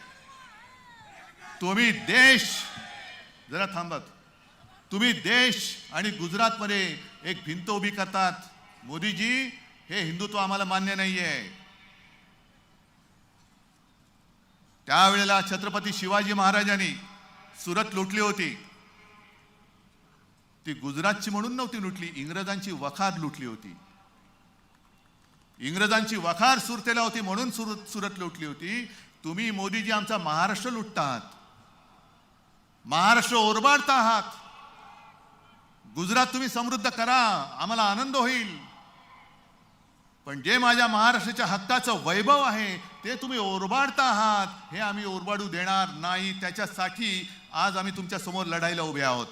तुम्ही देश, जरा थांबत, तुम्ही देश आणि गुजरातमध्ये एक भिंत उभी करतात. मोदीजी, हे हिंदुत्व आम्हाला मान्य नाहीये. त्यावेळेला छत्रपती शिवाजी महाराजांनी सुरत लुटली होती. ती गुजरातची म्हणून नव्हती लुटली, इंग्रजांची वखार लुटली होती. इंग्रजांची वखार सुरतेला होती म्हणून सुरत लुटली होती. तुम्ही मोदीजी आमचा महाराष्ट्र लुटतात, महाराष्ट्र ओरबाडता आहात. गुजरात तुम्ही समृद्ध करा, आम्हाला आनंद होईल, पण जे माझ्या महाराष्ट्राच्या हक्काचं वैभव आहे ते तुम्ही ओरबाडता आहात, हे आम्ही ओरबाडू देणार नाही. त्याच्यासाठी आज आम्ही तुमच्या समोर लढाईला उभे आहोत.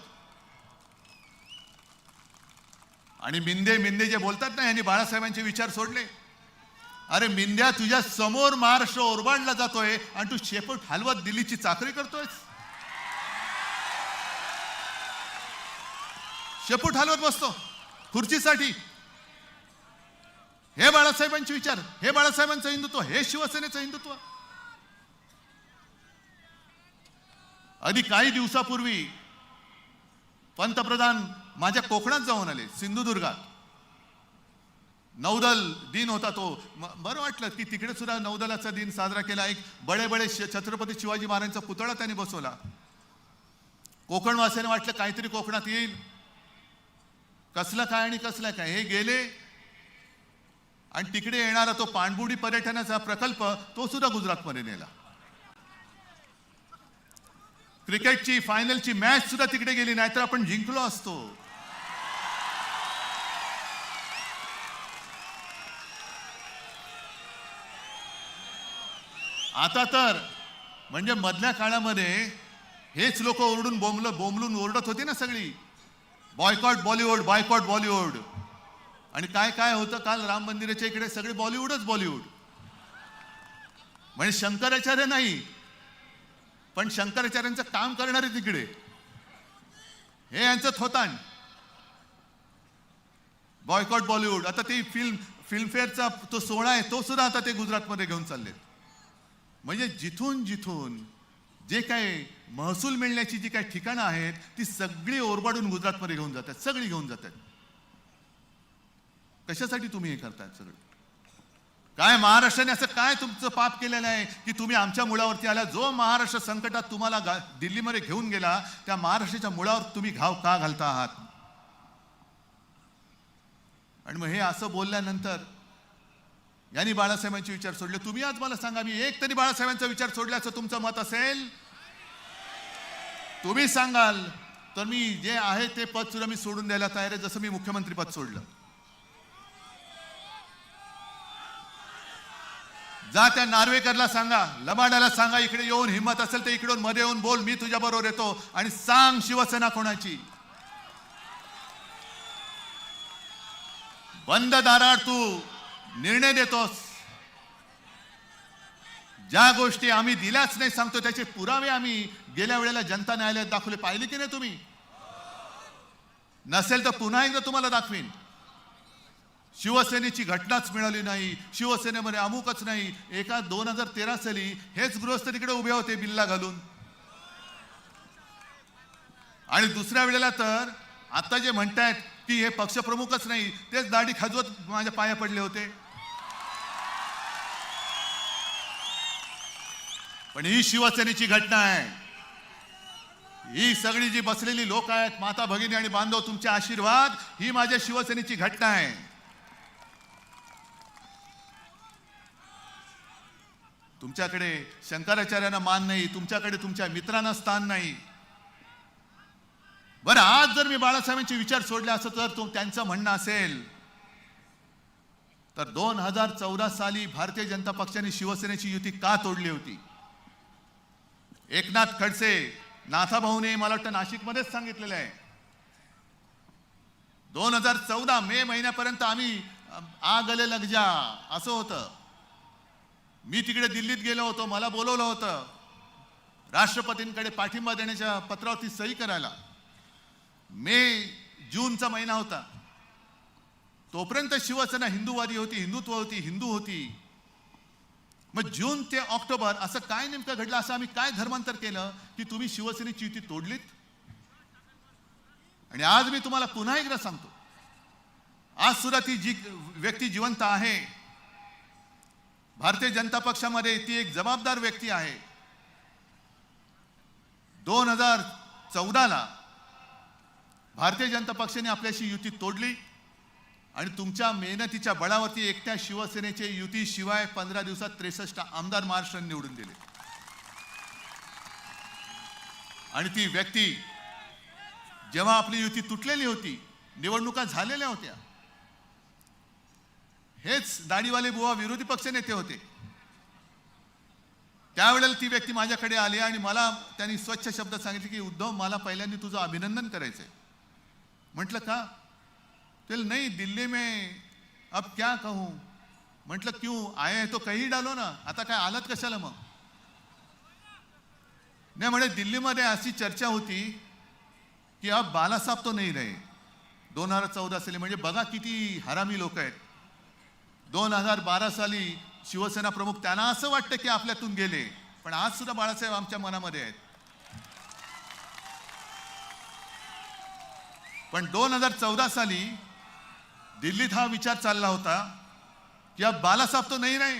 आणि मिंदे जे बोलतात ना, यांनी बाळासाहेबांचे विचार सोडले. अरे मिंद्या, तुझ्या समोर महाराष्ट्र ओरबाडला जातोय आणि तू शेपूट हलवत दिल्लीची चाकरी करतोयस. शेपूट हलवत बसतो खुर्चीसाठी. हे बाळासाहेबांचे विचार, हे बाळासाहेबांचं हिंदुत्व, हे शिवसेनेचं हिंदुत्व. अगदी काही दिवसापूर्वी पंतप्रधान माझ्या कोकणात जाऊन आले, सिंधुदुर्गात. नौदल दिन होता तो बरं वाटलं की तिकडे सुद्धा नौदलाचा दिन साजरा केला. एक बडे बडे छत्रपती शिवाजी महाराजांचा पुतळा त्यांनी बसवला. कोकणवासियांना वाटलं काहीतरी कोकणात येईल, कसलं काय आणि कसलं काय. हे गेले आणि तिकडे येणारा तो पाणबुडी पर्यटनाचा प्रकल्प तो सुद्धा गुजरातमध्ये नेला. क्रिकेटची फायनलची मॅच सुद्धा तिकडे गेली, नाहीतर आपण जिंकलो असतो. आता तर म्हणजे मधल्या काळामध्ये हेच लोक ओरडून बोंबलून ओरडत होती ना सगळी, बॉयकॉट बॉलिवूड, बॉयकॉट बॉलिवूड. आणि काय काय होतं काल राम मंदिराच्या इकडे सगळे बॉलिवूडच बॉलिवूड. म्हणजे शंकराचार्य नाही, पण शंकराचार्यांचं काम करणारे तिकडे, हे यांचं थोतांड. बॉयकॉट बॉलिवूड. आता ते फिल्मफेअरचा तो सोहळा आहे तो सुद्धा आता ते गुजरातमध्ये घेऊन चाललेत. म्हणजे जिथून जिथून जे काय महसूल मिळण्याची जी काही ठिकाणं आहेत ती सगळी ओरबाडून गुजरातमध्ये घेऊन जातात, सगळी घेऊन जातात. कशासाठी तुम्ही हे करताय सगळं? काय महाराष्ट्राने असं काय तुमचं पाप केलेलं आहे की तुम्ही आमच्या मुळावरती आला? जो महाराष्ट्र संकटात तुम्हाला दिल्लीमध्ये घेऊन गेला त्या महाराष्ट्राच्या मुळावर तुम्ही घाव का घालता आहात? आणि मग हे असं बोलल्यानंतर यांनी बाळासाहेबांचे विचार सोडले. तुम्ही आज मला सांगा, मी एक तरी बाळासाहेबांचा विचार सोडल्याचं तुमचं मत असेल तुम्ही सांगाल तर मी जे आहे ते पद सुद्धा मी सोडून द्यायला तयार आहे, जसं मी मुख्यमंत्री पद सोडलं. जा त्या नार्वेकरला सांगा, लबाडाला सांगा, इकडे येऊन हिम्मत असेल तर इकडून मध्ये येऊन बोल, मी तुझ्या बरोबर येतो. आणि सांग शिवसेना कोणाची. बंद दाराआड तू निर्णय देतोस. ज्या गोष्टी आम्ही दिल्याच नाही सांगतो त्याचे पुरावे आम्ही गेल्या वेळेला जनता न्यायालयात दाखवले. पाहिले की नाही तुम्ही? नसेल तर पुन्हा एकदा तुम्हाला दाखवीन. शिवसेनेची घटनाच मिळाली नाही, शिवसेनेमध्ये अमुकच नाही. एका 2013 साली हेच गृहस्थ तिकडे उभे होते बिल्ला घालून. आणि दुसऱ्या वेळेला तर आता जे म्हणतायत की हे पक्षप्रमुखच नाही तेच दाढी खाजवत माझ्या पाया पडले होते. पण ही शिवसेनेची घटना आहे. ही सगळी जी बसलेली लोक आहेत, माता भगिनी आणि बांधव, तुमचे आशीर्वाद, ही माझ्या शिवसेनेची घटना आहे. तुमच्याकडे शंकराचार्यांना मान नाही, तुमच्याकडे तुमच्या मित्रांना स्थान नाही. बरं, आज जर मी बाळासाहेबांचे विचार सोडले असं तर त्यांचं म्हणणं असेल तर 2014 साली भारतीय जनता पक्षाने शिवसेनेची युती का तोडली होती? एकनाथ खडसे नाथाभाऊने मला वाटतं नाशिकमध्येच सांगितलेलं आहे. 2014 मे महिन्यापर्यंत आम्ही आ गले लग जा असं होतं. मी तिकडे दिल्लीत गेलो होतो, मला बोलवलं होतं राष्ट्रपतींकडे पाठिंबा देण्याच्या पत्रावरती सही करायला. जूनचा महिना होता. तोपर्यंत शिवसेना हिंदूवादी होती, हिंदुत्व होती, हिंदू होती. मग जून ते ऑक्टोबर असं काय नेमकं घडलं? असं आम्ही काय धर्मांतर केलं की तुम्ही शिवसेनेची युती तोडलीत? आणि आज मी तुम्हाला पुन्हा एकदा सांगतो, आज सुद्धा ती जी व्यक्ती जिवंत आहे भारतीय जनता पक्षामध्ये, ती एक जबाबदार व्यक्ती आहे. 2014ला भारतीय जनता पक्षाने आपल्याशी युती तोडली आणि तुमच्या मेहनतीच्या बळावरती एकट्या शिवसेनेचे युती शिवाय 15 दिवसात 63 आमदार महाराष्ट्राने निवडून दिले. आणि ती व्यक्ती जेव्हा आपली युती तुटलेली होती, निवडणुका झालेल्या होत्या, हेच दाढीवाले बुवा विरोधी पक्षनेते होते. त्यावेळेला ती व्यक्ती माझ्याकडे आली आणि मला त्यांनी स्वच्छ शब्दात सांगितले की उद्धव, मला पहिल्यांदा तुझं अभिनंदन करायचंय. म्हटलं का? ते नहीं, दिल्ली में अब क्या कहूं. म्हटलं क्यों आए हैं तो कहीं डालो ना, आता काय आलत कशाला मग? नाही म्हणे दिल्लीमध्ये अशी चर्चा होती की अब बालासाहेब तो नहीं रहे. 2014 साली, म्हणजे बघा किती हरामी लोक आहेत. 2012 साली शिवसेना प्रमुख, त्यांना असं वाटतं की आपल्यातून गेले, पण आज सुद्धा बाळासाहेब आमच्या मनामध्ये आहेत. पण 2014 साली दिल्लीत हा विचार चालला होता कि अब बाला साहब तो नहीं रहे,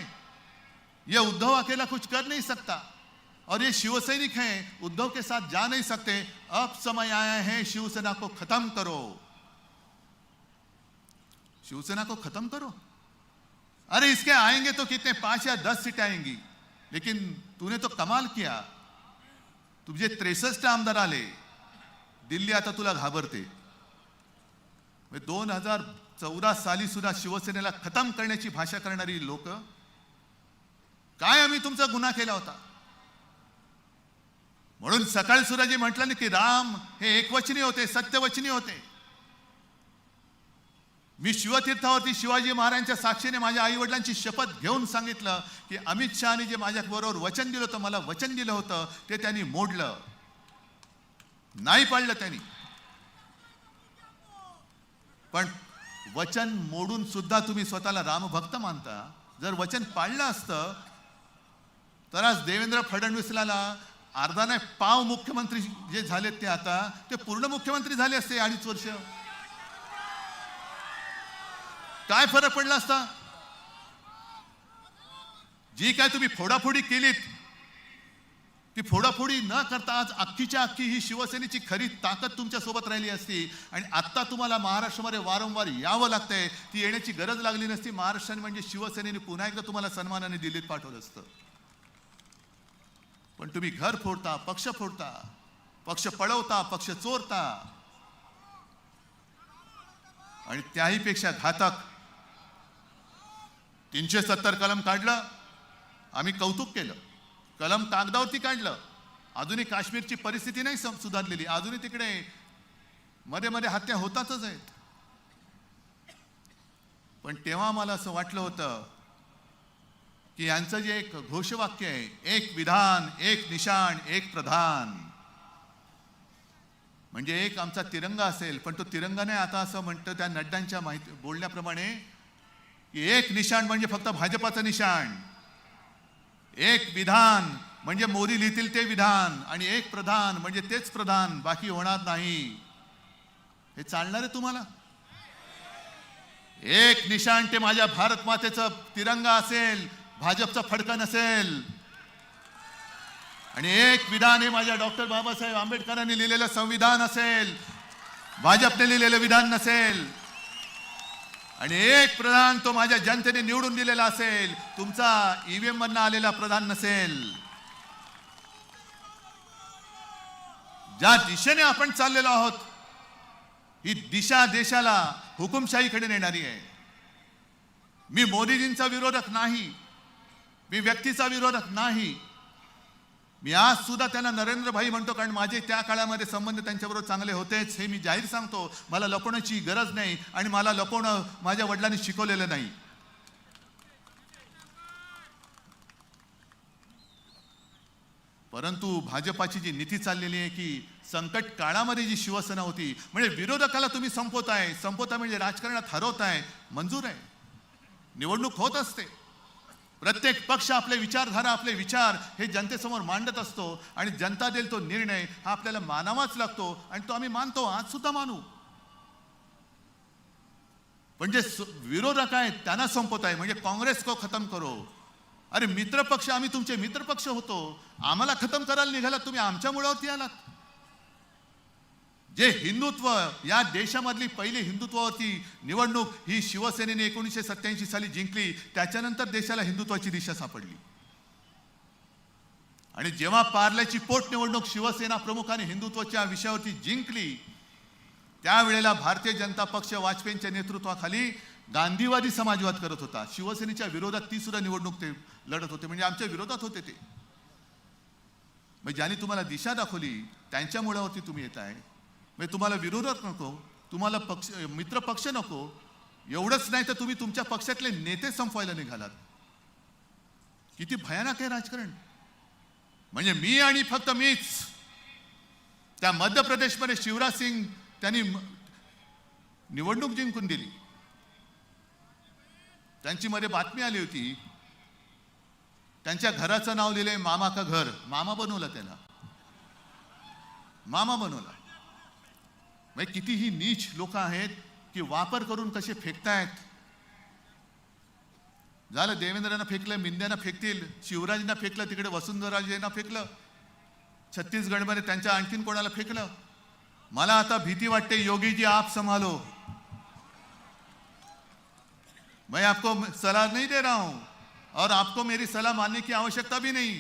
ये उद्धव अकेला कुछ कर नहीं सकता और ये शिवसैनिक हैं, उद्धव के साथ जा नहीं सकते, अब समय आया है शिवसेना को खत्म करो, शिवसेना को खत्म करो। अरे इसके आएंगे तो कितने 5 या 10 सीटें आएंगी, लेकिन तूने तो कमाल किया, तुझे 63 आमदार आले, दिल्ली आता तुला घाबरते। 2014 साली सुद्धा शिवसेनेला खतम करण्याची भाषा करणारी लोक, काय आम्ही तुमचा गुन्हा केला होता? म्हणून सकाळी सुद्धा जे म्हटलं ना की राम हे एकवचनी होते, सत्यवचनी होते। मी शिवतीर्थावरती शिवाजी महाराजांच्या साक्षीने माझ्या आई वडिलांची शपथ घेऊन सांगितलं की अमित शहाने जे माझ्या बरोबर वचन दिलं होतं, मला वचन दिलं होतं ते त्यांनी मोडलं, नाही पाळलं त्यांनी। पण वचन मोडून सुद्धा तुम्ही स्वतःला रामभक्त मानता। जर वचन पाळलं असतं तर आज देवेंद्र फडणवीसला अर्धा नाही पाव मुख्यमंत्री जे झालेत ते आता ते पूर्ण मुख्यमंत्री झाले असते 2.5 वर्ष। काय फरक पडला असता? जी काय तुम्ही फोडाफोडी केलीत ती फोडाफोडी न करता आज अख्खीच्या अख्खी ही शिवसेनेची खरी ताकद तुमच्या सोबत राहिली असती आणि आता तुम्हाला महाराष्ट्रामध्ये वारंवार यावं लागतंय, ती येण्याची गरज लागली नसती। महाराष्ट्राने म्हणजे शिवसेनेने पुन्हा एकदा तुम्हाला सन्मानाने दिल्लीत पाठवलं असतं। पण तुम्ही घर फोडता, पक्ष फोडता, पक्ष पळवता, पक्ष चोरता आणि त्याही पेक्षा घातक 370 कलम काढलं, आम्ही कौतुक केलं। कलम कागदावरती काढलं, अजूनही काश्मीरची परिस्थिती नाही सुधारलेली, अजूनही तिकडे मध्ये मध्ये हत्या होतातच आहेत। पण तेव्हा मला असं वाटलं होतं की यांचं जे एक घोषवाक्य आहे, एक विधान, एक निशाण, एक प्रधान, म्हणजे एक आमचा तिरंगा असेल, पण तो तिरंगा नाही आता असं म्हणतं त्या नड्डांच्या माहिती बोलण्याप्रमाणे की एक निशाण म्हणजे फक्त भाजपाचं निशाण, एक विधान म्हणजे मोदी लिहितील ते विधान आणि एक प्रधान म्हणजे तेच प्रधान, बाकी होणार नाही। हे चालणार आहे तुम्हाला? एक निशाण ते माझ्या भारत मातेचं तिरंगा असेल, भाजपचा फडका नसेल, आणि एक विधान हे माझ्या डॉक्टर बाबासाहेब आंबेडकरांनी लिहिलेलं संविधान असेल, भाजपने लिहिलेलं विधान नसेल, आणि एक प्रधान तो माझ्या जनतेने निवडून दिलेला असेल, तुमचा ईव्हीएम मधनं आलेला प्रधान नसेल। ज्या दिशेने आपण चाललेलो आहोत ही दिशा देशाला हुकुमशाहीकडे नेणारी आहे। मी मोदीजींचा विरोधक नाही, मी व्यक्तीचा विरोधक नाही, मी आज सुद्धा त्यांना नरेंद्र भाई म्हणतो, कारण माझे त्या काळामध्ये संबंध त्यांच्याबरोबर चांगले होतेच, हे मी जाहीर सांगतो। मला लपवण्याची गरज नाही आणि मला लपवणं माझ्या वडिलांनी शिकवलेलं नाही। परंतु भाजपाची जी नीती चाललेली आहे की संकट काळामध्ये जी शिवसेना होती, म्हणजे विरोधकाला तुम्ही संपवताय म्हणजे राजकारणात हरवताय, मंजूर आहे, निवडणूक होत असते, प्रत्येक पक्ष आपले विचारधारा, आपले विचार हे जनतेसमोर मांडत असतो आणि जनता देईल तो निर्णय हा आपल्याला मानावाच लागतो आणि तो आम्ही मानतो, आज सुद्धा मानू। पण जे विरोधक आहेत त्यांना संपवताय, म्हणजे काँग्रेस को खत्म करो। अरे मित्रपक्ष, आम्ही तुमचे मित्रपक्ष होतो, आम्हाला खतम करायला निघालात तुम्ही, आमच्या मुळावरती आलात। जे हिंदुत्व, या देशामधली पहिली हिंदुत्वावरती निवडणूक ही शिवसेनेने 1987 साली जिंकली, त्याच्यानंतर देशाला हिंदुत्वाची दिशा सापडली। आणि जेव्हा पार्ल्याची पोटनिवडणूक शिवसेना प्रमुखाने हिंदुत्वाच्या विषयावरती जिंकली, त्यावेळेला भारतीय जनता पक्ष वाजपेयींच्या नेतृत्वाखाली गांधीवादी समाजवाद करत होता। शिवसेनेच्या विरोधात ती सुद्धा निवडणूक ते लढत होते, म्हणजे आमच्या विरोधात होते ते। मग ज्यांनी तुम्हाला दिशा दाखवली त्यांच्या मुळावरती तुम्ही येताय। म्हणजे तुम्हाला विरोधक नको, तुम्हाला पक्ष मित्र पक्ष नको, एवढंच नाही तर तुम्ही तुमच्या पक्षातले नेते संपवायला निघालात। किती भयानक आहे राजकारण। म्हणजे मी आणि फक्त मीच। त्या मध्य प्रदेशमध्ये शिवराज सिंग त्यांनी निवडणूक जिंकून दिली, त्यांची मध्ये बातमी आली होती, त्यांच्या घराचं नाव लिहिलंय मामा का घर, मामा बनवला त्याला, मामा बनवला। म्हणजे किती ही नीच लोक आहेत की वापर करून कसे फेकतायत. झालं, देवेंद्रांना फेकलं, मिंद्यांना फेकतील, शिवराजांना फेकलं, तिकडे वसुंधराजेंना फेकलं, छत्तीसगडमध्ये त्यांच्या आणखीन कोणाला फेकलं. मला आता भीती वाटते, योगी जी आप संभालो. मैं आपको सलाह नहीं दे रहा हूं और आपको मेरी सलाह मानने की आवश्यकता भी नहीं.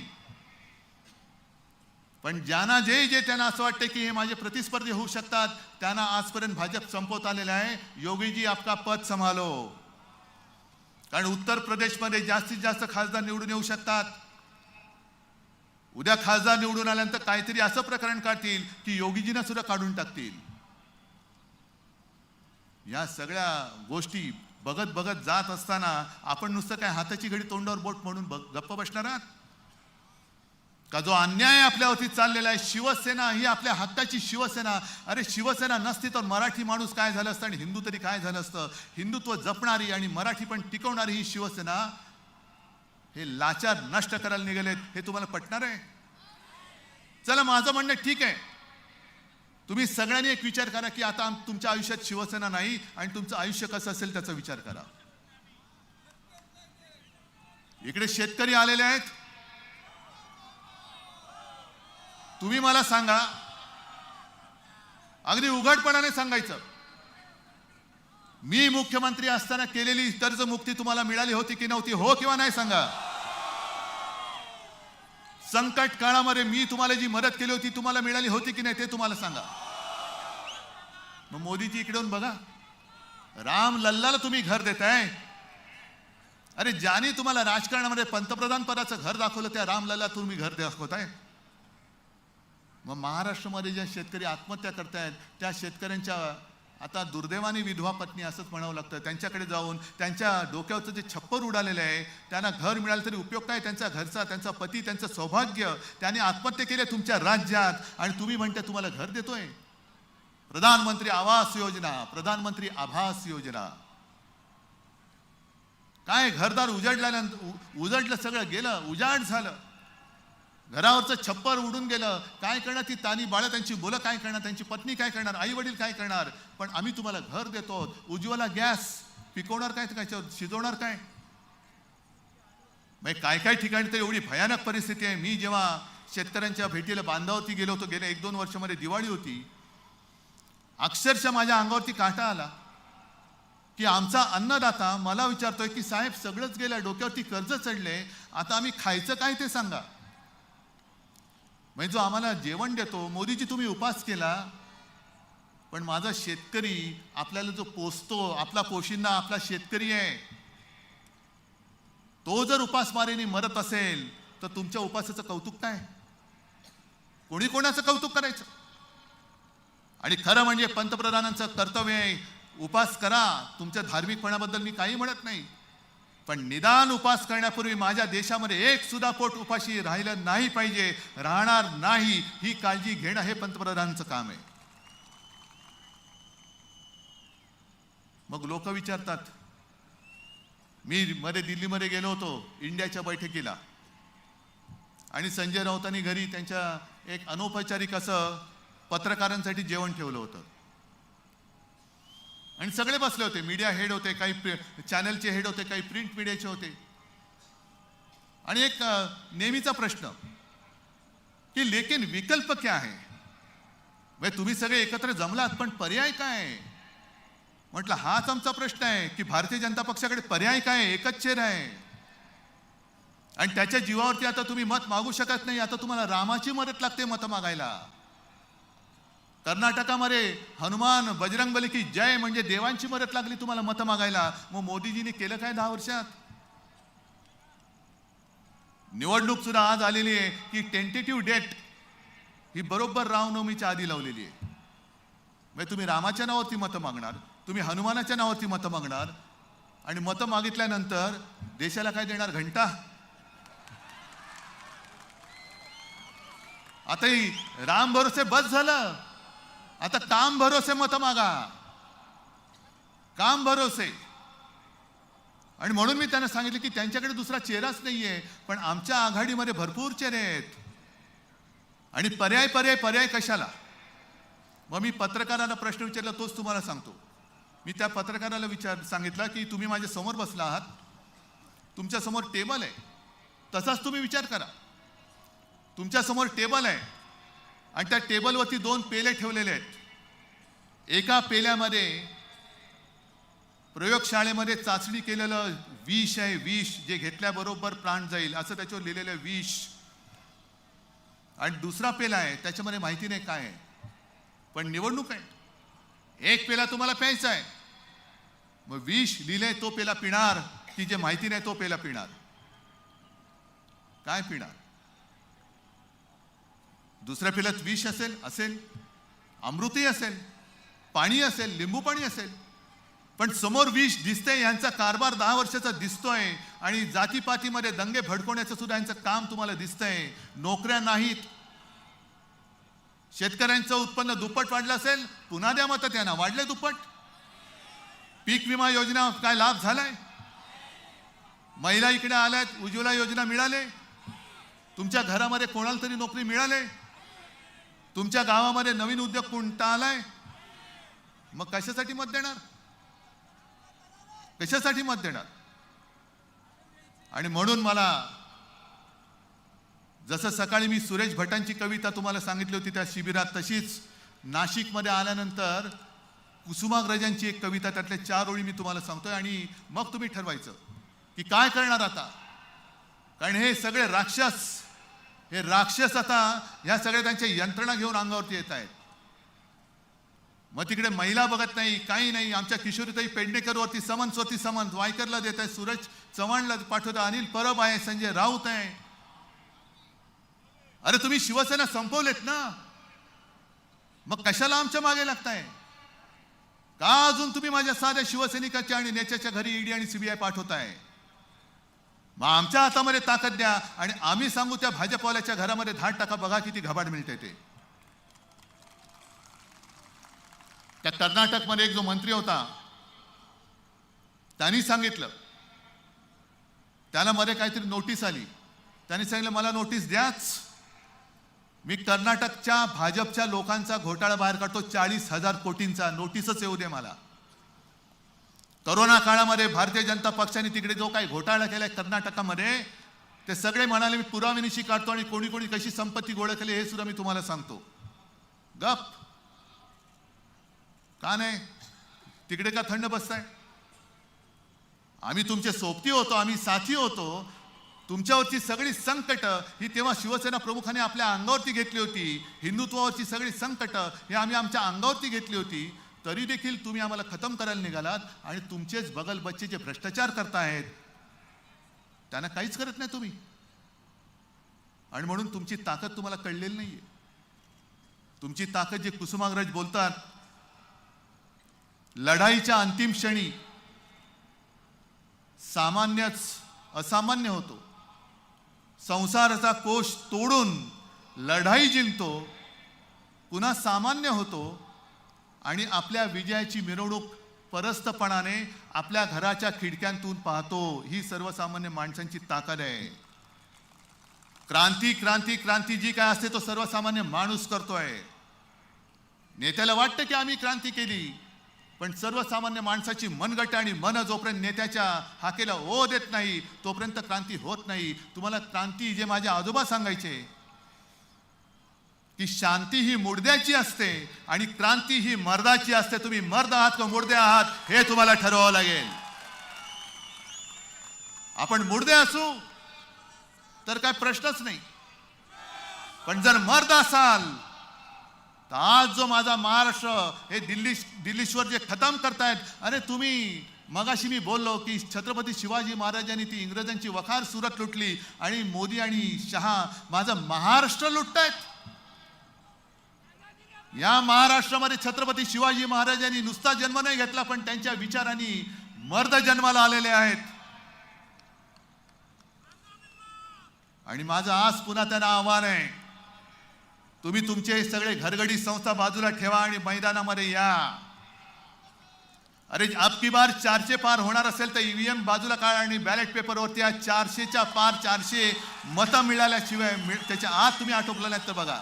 पण ज्यांना जे त्यांना असं वाटतं की हे माझे प्रतिस्पर्धी होऊ शकतात, त्यांना आजपर्यंत भाजप संपवत आलेलं आहे. योगीजी आपका पद संभालो. कारण उत्तर प्रदेशमध्ये जास्तीत जास्त खासदार निवडून येऊ शकतात. उद्या खासदार निवडून आल्यानंतर काहीतरी असं प्रकरण काढतील की योगीजींना सुद्धा काढून टाकतील. या सगळ्या गोष्टी बघत बघत जात असताना आपण नुसतं काय हाताची घडी तोंडावर बोट म्हणून गप्प बसणार आहात का? जो अन्याय आपल्यावरती चाललेला आहे, शिवसेना ही आपल्या हक्काची शिवसेना. अरे शिवसेना नसती तर मराठी माणूस काय झालं असतं आणि हिंदू तरी काय झालं असतं. हिंदुत्व जपणारी आणि मराठी पण टिकवणारी ही शिवसेना हे लाचार नष्ट करायला निघालेत. हे तुम्हाला पटणार आहे? चला, माझं म्हणणं ठीक आहे, तुम्ही सगळ्यांनी एक विचार करा की आता तुमच्या आयुष्यात शिवसेना नाही आणि तुमचं आयुष्य कसं असेल त्याचा विचार करा. इकडे शेतकरी आलेले आहेत. तुम्ही मला सांगा, अगदी उघडपणाने सांगायचं, मी मुख्यमंत्री असताना केलेली कर्जमुक्ती तुम्हाला मिळाली होती की नव्हती? हो किंवा नाही सांगा. संकट काळामध्ये मी तुम्हाला जी मदत केली होती तुम्हाला मिळाली होती की नाही ते तुम्हाला सांगा. मग मोदीजी इकडे येऊन बघा, राम लल्लाला तुम्ही घर देताय. अरे ज्याने तुम्हाला राजकारणामध्ये पंतप्रधान पदाचं घर दाखवलं त्या राम लल्ला तुम्ही घर दाखवताय. मग महाराष्ट्रामध्ये ज्या शेतकरी आत्महत्या करतायत त्या शेतकऱ्यांच्या आता दुर्दैवाने विधवा पत्नी असंच म्हणावं लागतं, त्यांच्याकडे जाऊन त्यांच्या डोक्यावरचं जे छप्पर उडालेलं आहे, त्यांना घर मिळालं तरी उपयोग काय त्यांचा घरचा, त्यांचा पती, त्यांचं सौभाग्य. त्याने आत्महत्या केल्या तुमच्या राज्यात आणि तुम्ही म्हणता तुम्हाला घर देतोय. प्रधानमंत्री आवास योजना, प्रधानमंत्री आभास योजना, काय घरदार उजडलं, सगळं गेलं, उजाड झालं. घरावरचं छप्पर उडून गेलं. काय करणार ती तानी बाळं, त्यांची मुलं काय करणार, त्यांची पत्नी काय करणार, आई वडील काय करणार. पण आम्ही तुम्हाला घर देतो. उज्ज्वला गॅस पिकवणार काय, काय शिजवणार काय. म्हणजे काय काय ठिकाणी तर एवढी भयानक परिस्थिती आहे. मी जेव्हा शेतकऱ्यांच्या भेटीला बांधावरती गेलो होतो, गेल्या 1-2 वर्षामध्ये दिवाळी होती, अक्षरशः माझ्या अंगावरती काटा आला की आमचा अन्नदाता मला विचारतोय की साहेब सगळंच गेलं, डोक्यावरती कर्ज चढले, आता आम्ही खायचं काय ते सांगा. म्हणजे जो आम्हाला जेवण देतो, मोदीजी तुम्ही उपास केला, पण माझा शेतकरी आपल्याला जो पोसतो, आपला पोशिंदा आपला शेतकरी आहे, तो जर उपासमारीने मरत असेल तर तुमच्या उपासाचं कौतुक काय? कोणी कोणाचं कौतुक करायचं? आणि खरं म्हणजे पंतप्रधानांचं कर्तव्य आहे, उपास करा. तुमच्या धार्मिकपणाबद्दल मी काही म्हणत नाही, पण निदान उपास करण्यापूर्वी माझ्या देशामध्ये एक सुद्धा पोट उपाशी राहिलं नाही पाहिजे, राहणार नाही, ही काळजी घेणं हे पंतप्रधानांचं काम आहे. मग लोक विचारतात, मी दिल्लीमध्ये गेलो होतो इंडियाच्या बैठकीला आणि संजय राऊतांनी घरी त्यांच्या एक अनौपचारिक असं पत्रकारांसाठी जेवण ठेवलं होतं आणि सगळे बसले होते. मीडिया हेड होते, काही चॅनलचे हेड होते, काही प्रिंट मीडियाचे होते. आणि एक नेहमीचा प्रश्न की लेकिन विकल्प क्या है, म्हणजे तुम्ही सगळे एकत्र जमलात पण पर्याय काय आहे? म्हटलं हाच आमचा प्रश्न आहे की भारतीय जनता पक्षाकडे पर्याय काय आहे? एकच चेहरा आहे आणि त्याच्या जीवावरती आता तुम्ही मत मागू शकत नाही. आता तुम्हाला रामाची मदत लागते मत मागायला. कर्नाटकामध्ये हनुमान बजरंगबली की जय म्हणजे देवांची मदत लागली तुम्हाला मत मागायला. मग मोदीजींनी केलं काय 10 वर्षात? निवडणूक सुद्धा आज आलेली आहे की टेंटेटिव्ह डेट ही बरोबर रामनवमीच्या आधी लावलेली आहे. म्हणजे तुम्ही रामाच्या नावावरती मतं मागणार, तुम्ही हनुमानाच्या नावावरती मतं मागणार आणि मतं मागितल्यानंतर देशाला काय देणार? घंटा. आता ही राम भरोसे बस झालं, आता काम भरोसे मतं मागा, काम भरोसे. आणि म्हणून मी त्यांना सांगितलं की त्यांच्याकडे दुसरा चेहराच नाहीये, पण आमच्या आघाडीमध्ये भरपूर चेहरे आहेत आणि पर्याय कशाला? मग मी पत्रकारांना प्रश्न विचारला, तोच तुम्हाला सांगतो. मी त्या पत्रकाराला सांगितलं की तुम्ही माझ्या समोर बसला आहात, तुमच्या समोर टेबल आहे, तसाच तुम्ही विचार करा. तुमच्या समोर टेबल आहे आणि त्या टेबलवरती 2 पेले ठेवलेले आहेत. एका पेल्यामध्ये प्रयोगशाळेमध्ये चाचणी केलेलं विष आहे, विष जे घेतल्याबरोबर प्राण जाईल असं त्याच्यावर लिहिलेलं विष. आणि दुसरा पेला आहे त्याच्यामध्ये माहिती नाही काय आहे, पण निवडणूक आहे, एक पेला तुम्हाला प्यायचा आहे. मग विष लिहिले तो पेला पिणार की जे माहिती नाही तो पेला पिणार? काय पिणार? दुसऱ्या पेल्यात विष असेल, अमृतही असेल, पाणी असेल, लिंबू पाणी असेल, पण समोर विष दिसतंय. यांचा कारभार 10 वर्षाचा दिसतोय आणि जातीपातीमध्ये दंगे भडकवण्याचं सुद्धा यांचं काम तुम्हाला दिसतंय. नोकऱ्या नाहीत, शेतकऱ्यांचं उत्पन्न दुप्पट वाढलं असेल, पुन्हा द्या मतं त्यांना, वाढले दुप्पट. पीक विमा योजना काय लाभ झालाय? महिला इकडे आल्यात, उज्ज्वला योजना मिळाले, तुमच्या घरामध्ये कोणाला तरी नोकरी मिळाले, तुमच्या गावामध्ये नवीन उद्योग कोणता आलाय? मग कशासाठी मत देणार? कशासाठी मत देणार? आणि म्हणून मला, जसं सकाळी मी सुरेश भटांची कविता तुम्हाला सांगितली होती त्या शिबिरात, तशीच नाशिकमध्ये आल्यानंतर कुसुमाग्रजांची एक कविता, त्यातल्या 4 ओळी मी तुम्हाला सांगतोय आणि मग तुम्ही ठरवायचं की काय करणार आता. कारण हे सगळे राक्षस आता ह्या सगळ्या त्यांच्या यंत्रणा घेऊन अंगावरती येत आहेत. मग तिकडे महिला बघत नाही, काही नाही. आमच्या किशोरीताई पेडणेकरवरती समन्स वायकरला देत आहे, सूरज चव्हाणला पाठवत, अनिल परब आहे, संजय राऊत आहे. अरे तुम्ही शिवसेना संपवलेत ना, मग कशाला आमच्या मागे लागताय? का अजून तुम्ही माझ्या साध्या शिवसैनिकाच्या आणि नेत्याच्या घरी ईडी आणि सीबीआय पाठवताय? मग आमच्या हातामध्ये ताकद द्या आणि आम्ही सांगू त्या भाजपवाल्याच्या घरामध्ये धाड टाका, बघा किती घबाड मिळते ते. त्या कर्नाटकमध्ये एक जो मंत्री होता त्यांनी सांगितलं, त्याला मध्ये काहीतरी नोटीस आली, त्यांनी सांगितलं मला नोटीस द्याच, मी कर्नाटकच्या भाजपच्या लोकांचा घोटाळा बाहेर काढतो, 40,000 कोटींचा, नोटीसच येऊ दे मला. कोरोना काळामध्ये भारतीय जनता पक्षाने तिकडे जो काही घोटाळा केलाय कर्नाटकामध्ये, ते सगळे म्हणाले मी पुराव्यानिशी काढतो आणि कोणी कोणी कशी संपत्ती गोळा केली हे सुद्धा मी तुम्हाला सांगतो. गप का नाही? तिकडे का थंड बसताय? आम्ही तुमचे सोबती होतो, आम्ही साथी होतो. तुमच्यावरची सगळी संकट ही तेव्हा शिवसेना प्रमुखाने आपल्या अंगावरती घेतली होती. हिंदुत्वावरची सगळी संकट हे आम्ही आमच्या अंगावरती घेतली होती. तरी देखील तुम्ही आम्हाला खतम करायला निघालात आणि तुमचेच बगल बच्चे जे भ्रष्टाचार करतायत त्यांना काहीच करत नाही तुम्ही. आणि म्हणून तुमची ताकद तुम्हाला कळलेली नाहीये. तुमची ताकद जे कुसुमाग्रज बोलतात, लढाईच्या अंतिम क्षणी सामान्यच असामान्य होतो, संसाराचा कोश तोडून लढाई जिंकतो, पुन्हा सामान्य होतो आणि आपल्या विजयाची मिरवणूक परस्तपणाने आपल्या घराच्या खिडक्यांतून पाहतो. ही सर्वसामान्य माणसांची ताकद आहे. क्रांती क्रांती क्रांती जी काय असते तो सर्वसामान्य माणूस करतोय. नेत्याला वाटतं की आम्ही क्रांती केली, पण सर्वसामान्य माणसाची मनगट आणि मन जोपर्यंत नेत्याच्या हाकेला ओ देत नाही तोपर्यंत क्रांती होत नाही. तुम्हाला क्रांती जे माझे आजोबा सांगायचे की शांती ही मुडद्याची असते आणि क्रांती ही मर्दाची असते. तुम्ही मर्द आहात का मुडदे आहात हे तुम्हाला ठरवावं लागेल. आपण मुडदे असू तर काय प्रश्नच नाही, पण जर मर्द असाल तर आज जो माझा महाराष्ट्र हे दिल्लीश्वर जे खतम करतायत. अरे तुम्ही मगाशी मी बोललो की छत्रपती शिवाजी महाराजांनी ती इंग्रजांची वखार सुरत लुटली आणि मोदी आणि शहा माझा महाराष्ट्र लुटतायत. या महाराष्ट्रामध्ये छत्रपती शिवाजी महाराजांनी नुसता जन्म नाही घेतला, पण त्यांच्या विचारांनी मर्द जन्माला आलेले आहेत. आणि माझं आज पुन्हा त्यांना आव्हान आहे, तुम्ही तुमचे सगळे घरगडी संस्था बाजूला ठेवा आणि मैदानामध्ये या. अरे अब की बार 400 पार होणार असेल तर ईव्हीएम बाजूला काढा आणि बॅलेट पेपरवरती 400च्या पार 400 मतं मिळाल्याशिवाय त्याच्या आत तुम्ही आटोपलं नाही तर बघा.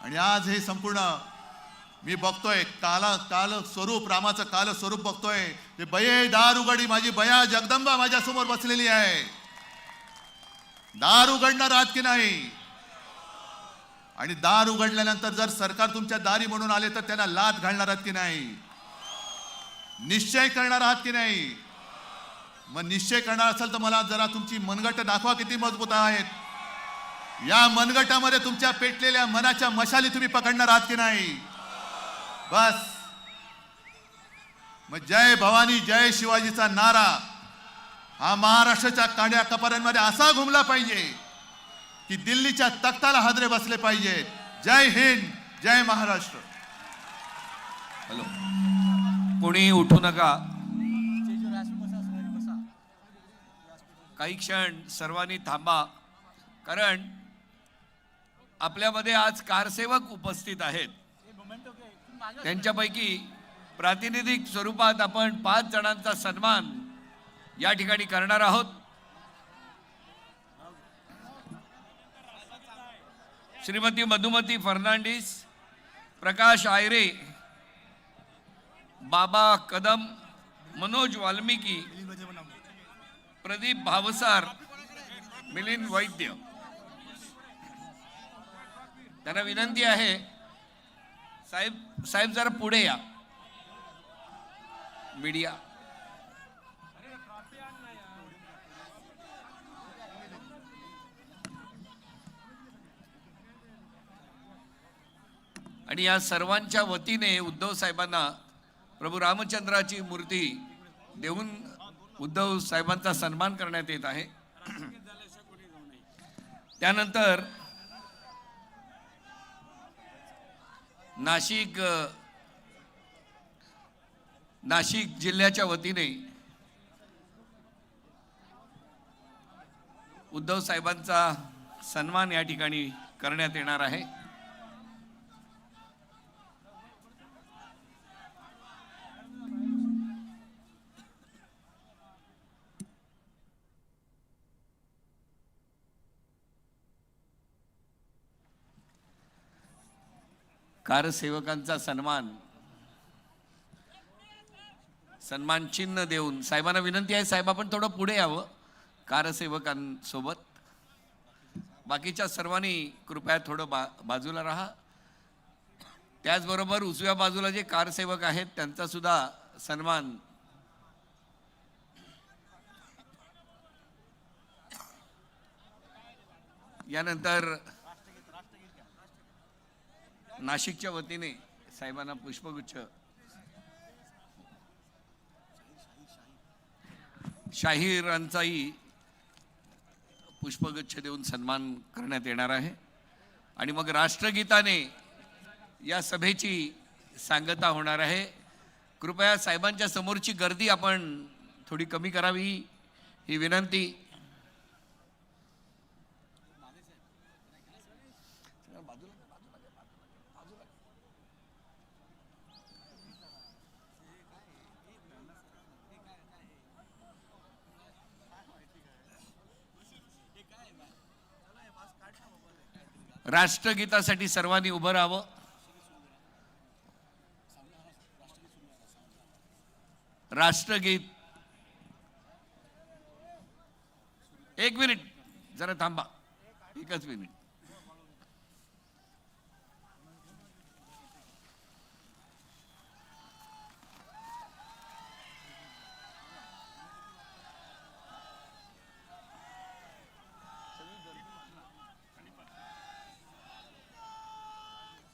आणि आज हे संपूर्ण मी बघतोय काल स्वरूप, रामाचं काल स्वरूप बघतोय. ते बये दार उघडी, माझी बया जगदंबा माझ्या समोर बसलेली आहे. दार उघडणार आहात की नाही? आणि दार उघडल्यानंतर जर सरकार तुमच्या दारी म्हणून आले तर त्यांना लाथ घालणार आहात की नाही? निश्चय करणार आहात की नाही? मग निश्चय करणार असेल तर मला जरा तुमची मनगट दाखवा किती मजबूत आहेत. या मनगटामध्ये तुमच्या पेटलेल्या मनाच्या मशाली तुम्ही पकडणार आहात की नाही? बस. मग जय भवानी जय शिवाजीचा नारा हा महाराष्ट्राच्या काड्या कपाऱ्यांमध्ये असा घुमला पाहिजे की दिल्लीच्या तख्ताला हादरे बसले पाहिजेत. जय हिंद, जय महाराष्ट्र. हॅलो, कोणी उठू नका. काही क्षण सर्वांनी थांबा, कारण आपल्यामध्ये आज कारसेवक उपस्थित आहेत. त्यांच्यापैकी प्रातिनिधिक स्वरूपात आपण 5 जणांचा सन्मान या ठिकाणी करणार आहोत. श्रीमती मधुमती फर्नांडिस, प्रकाश आयरे, बाबा कदम, मनोज वाल्मिकी, प्रदीप भावसार, मिलिंद वैद्य. त्यांना विनंती आहे, साहेब जरा पुढे या. मीडिया आणि या सर्वांच्या वतीने उद्धव साहेबांना प्रभू रामचंद्राची मूर्ती देऊन उद्धव साहेबांचा सन्मान करण्यात येत आहे. त्यानंतर नाशिक जिल्ह्याच्या वतीने उद्धव साहेबांचा सन्मान या ठिकाणी करण्यात येणार आहे. कारसेवकांचा सन्मान चिन्ह देऊन साहेबांना विनंती आहे, साहेब आपण थोडं पुढे यावं कारसेवकांसोबत. बाकीच्या सर्वांनी कृपया थोडं बाजूला राहा. त्याचबरोबर उजव्या बाजूला जे कारसेवक आहेत त्यांचा सुद्धा सन्मान यानंतर नाशिकच्या वतीने साहेबांना पुष्पगुच्छ, शाहीरांचाही पुष्पगुच्छ देऊन सन्मान करण्यात येणार आहे. आणि मग राष्ट्रगीताने या सभेची सांगता होणार आहे. कृपया साहेबांच्या समोरची गर्दी आपण थोडी कमी करावी ही विनंती. राष्ट्रगीतासाठी सर्वांनी उभं राहावं. राष्ट्रगीत, एक मिनिट जरा थांबा, एकच मिनिट.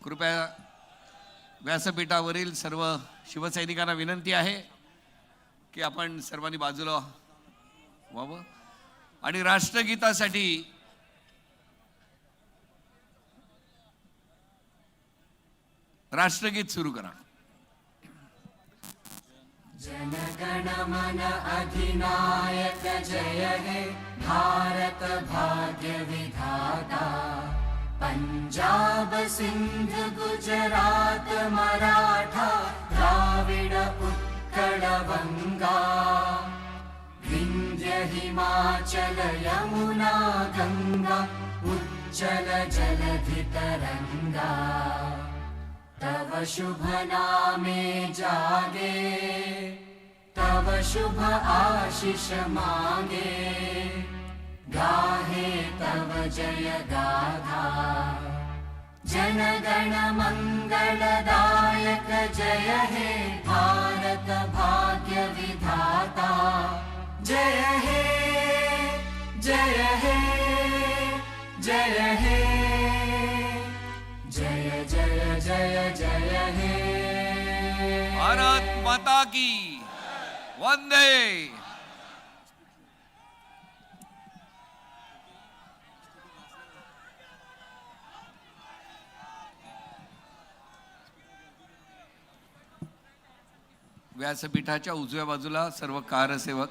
कृपया व्यासपीठावरील सर्व शिवसैनिकांना विनंती आहे की आपण सर्वांनी बाजूला व्हावं आणि राष्ट्रगीतासाठी राष्ट्रगीत सुरू करा. जनगण मन अधिनायक जय हे भारत भाग्य विधाता. पंजाब सिंध गुजरात मराठा द्राविड उत्कल गंगा. विंध्य हिमाचल यमुना गंगा उज्जल जलधि तरंगा. तव शुभ नामे जागे, तव शुभ आशीष मांगे, गाहे तव जय गाथा, जनगण मंगलदायक जय हे भारत भाग्य विधाता, जय हे जय हे जय हे जय जय जय जय हे। भारत माता की वंदे। व्यासपीठाच्या उजव्या बाजूला सर्व कारसेवक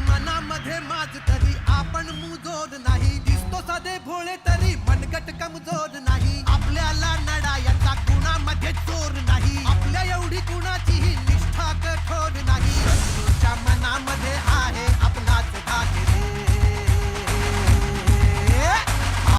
मनामध्ये माझ तरी आपण मुजोर नाही, दिसतो साधे भोळे तरी मनगट कमजोर नाही, आपल्याला नडा याचा कुणामध्ये चोर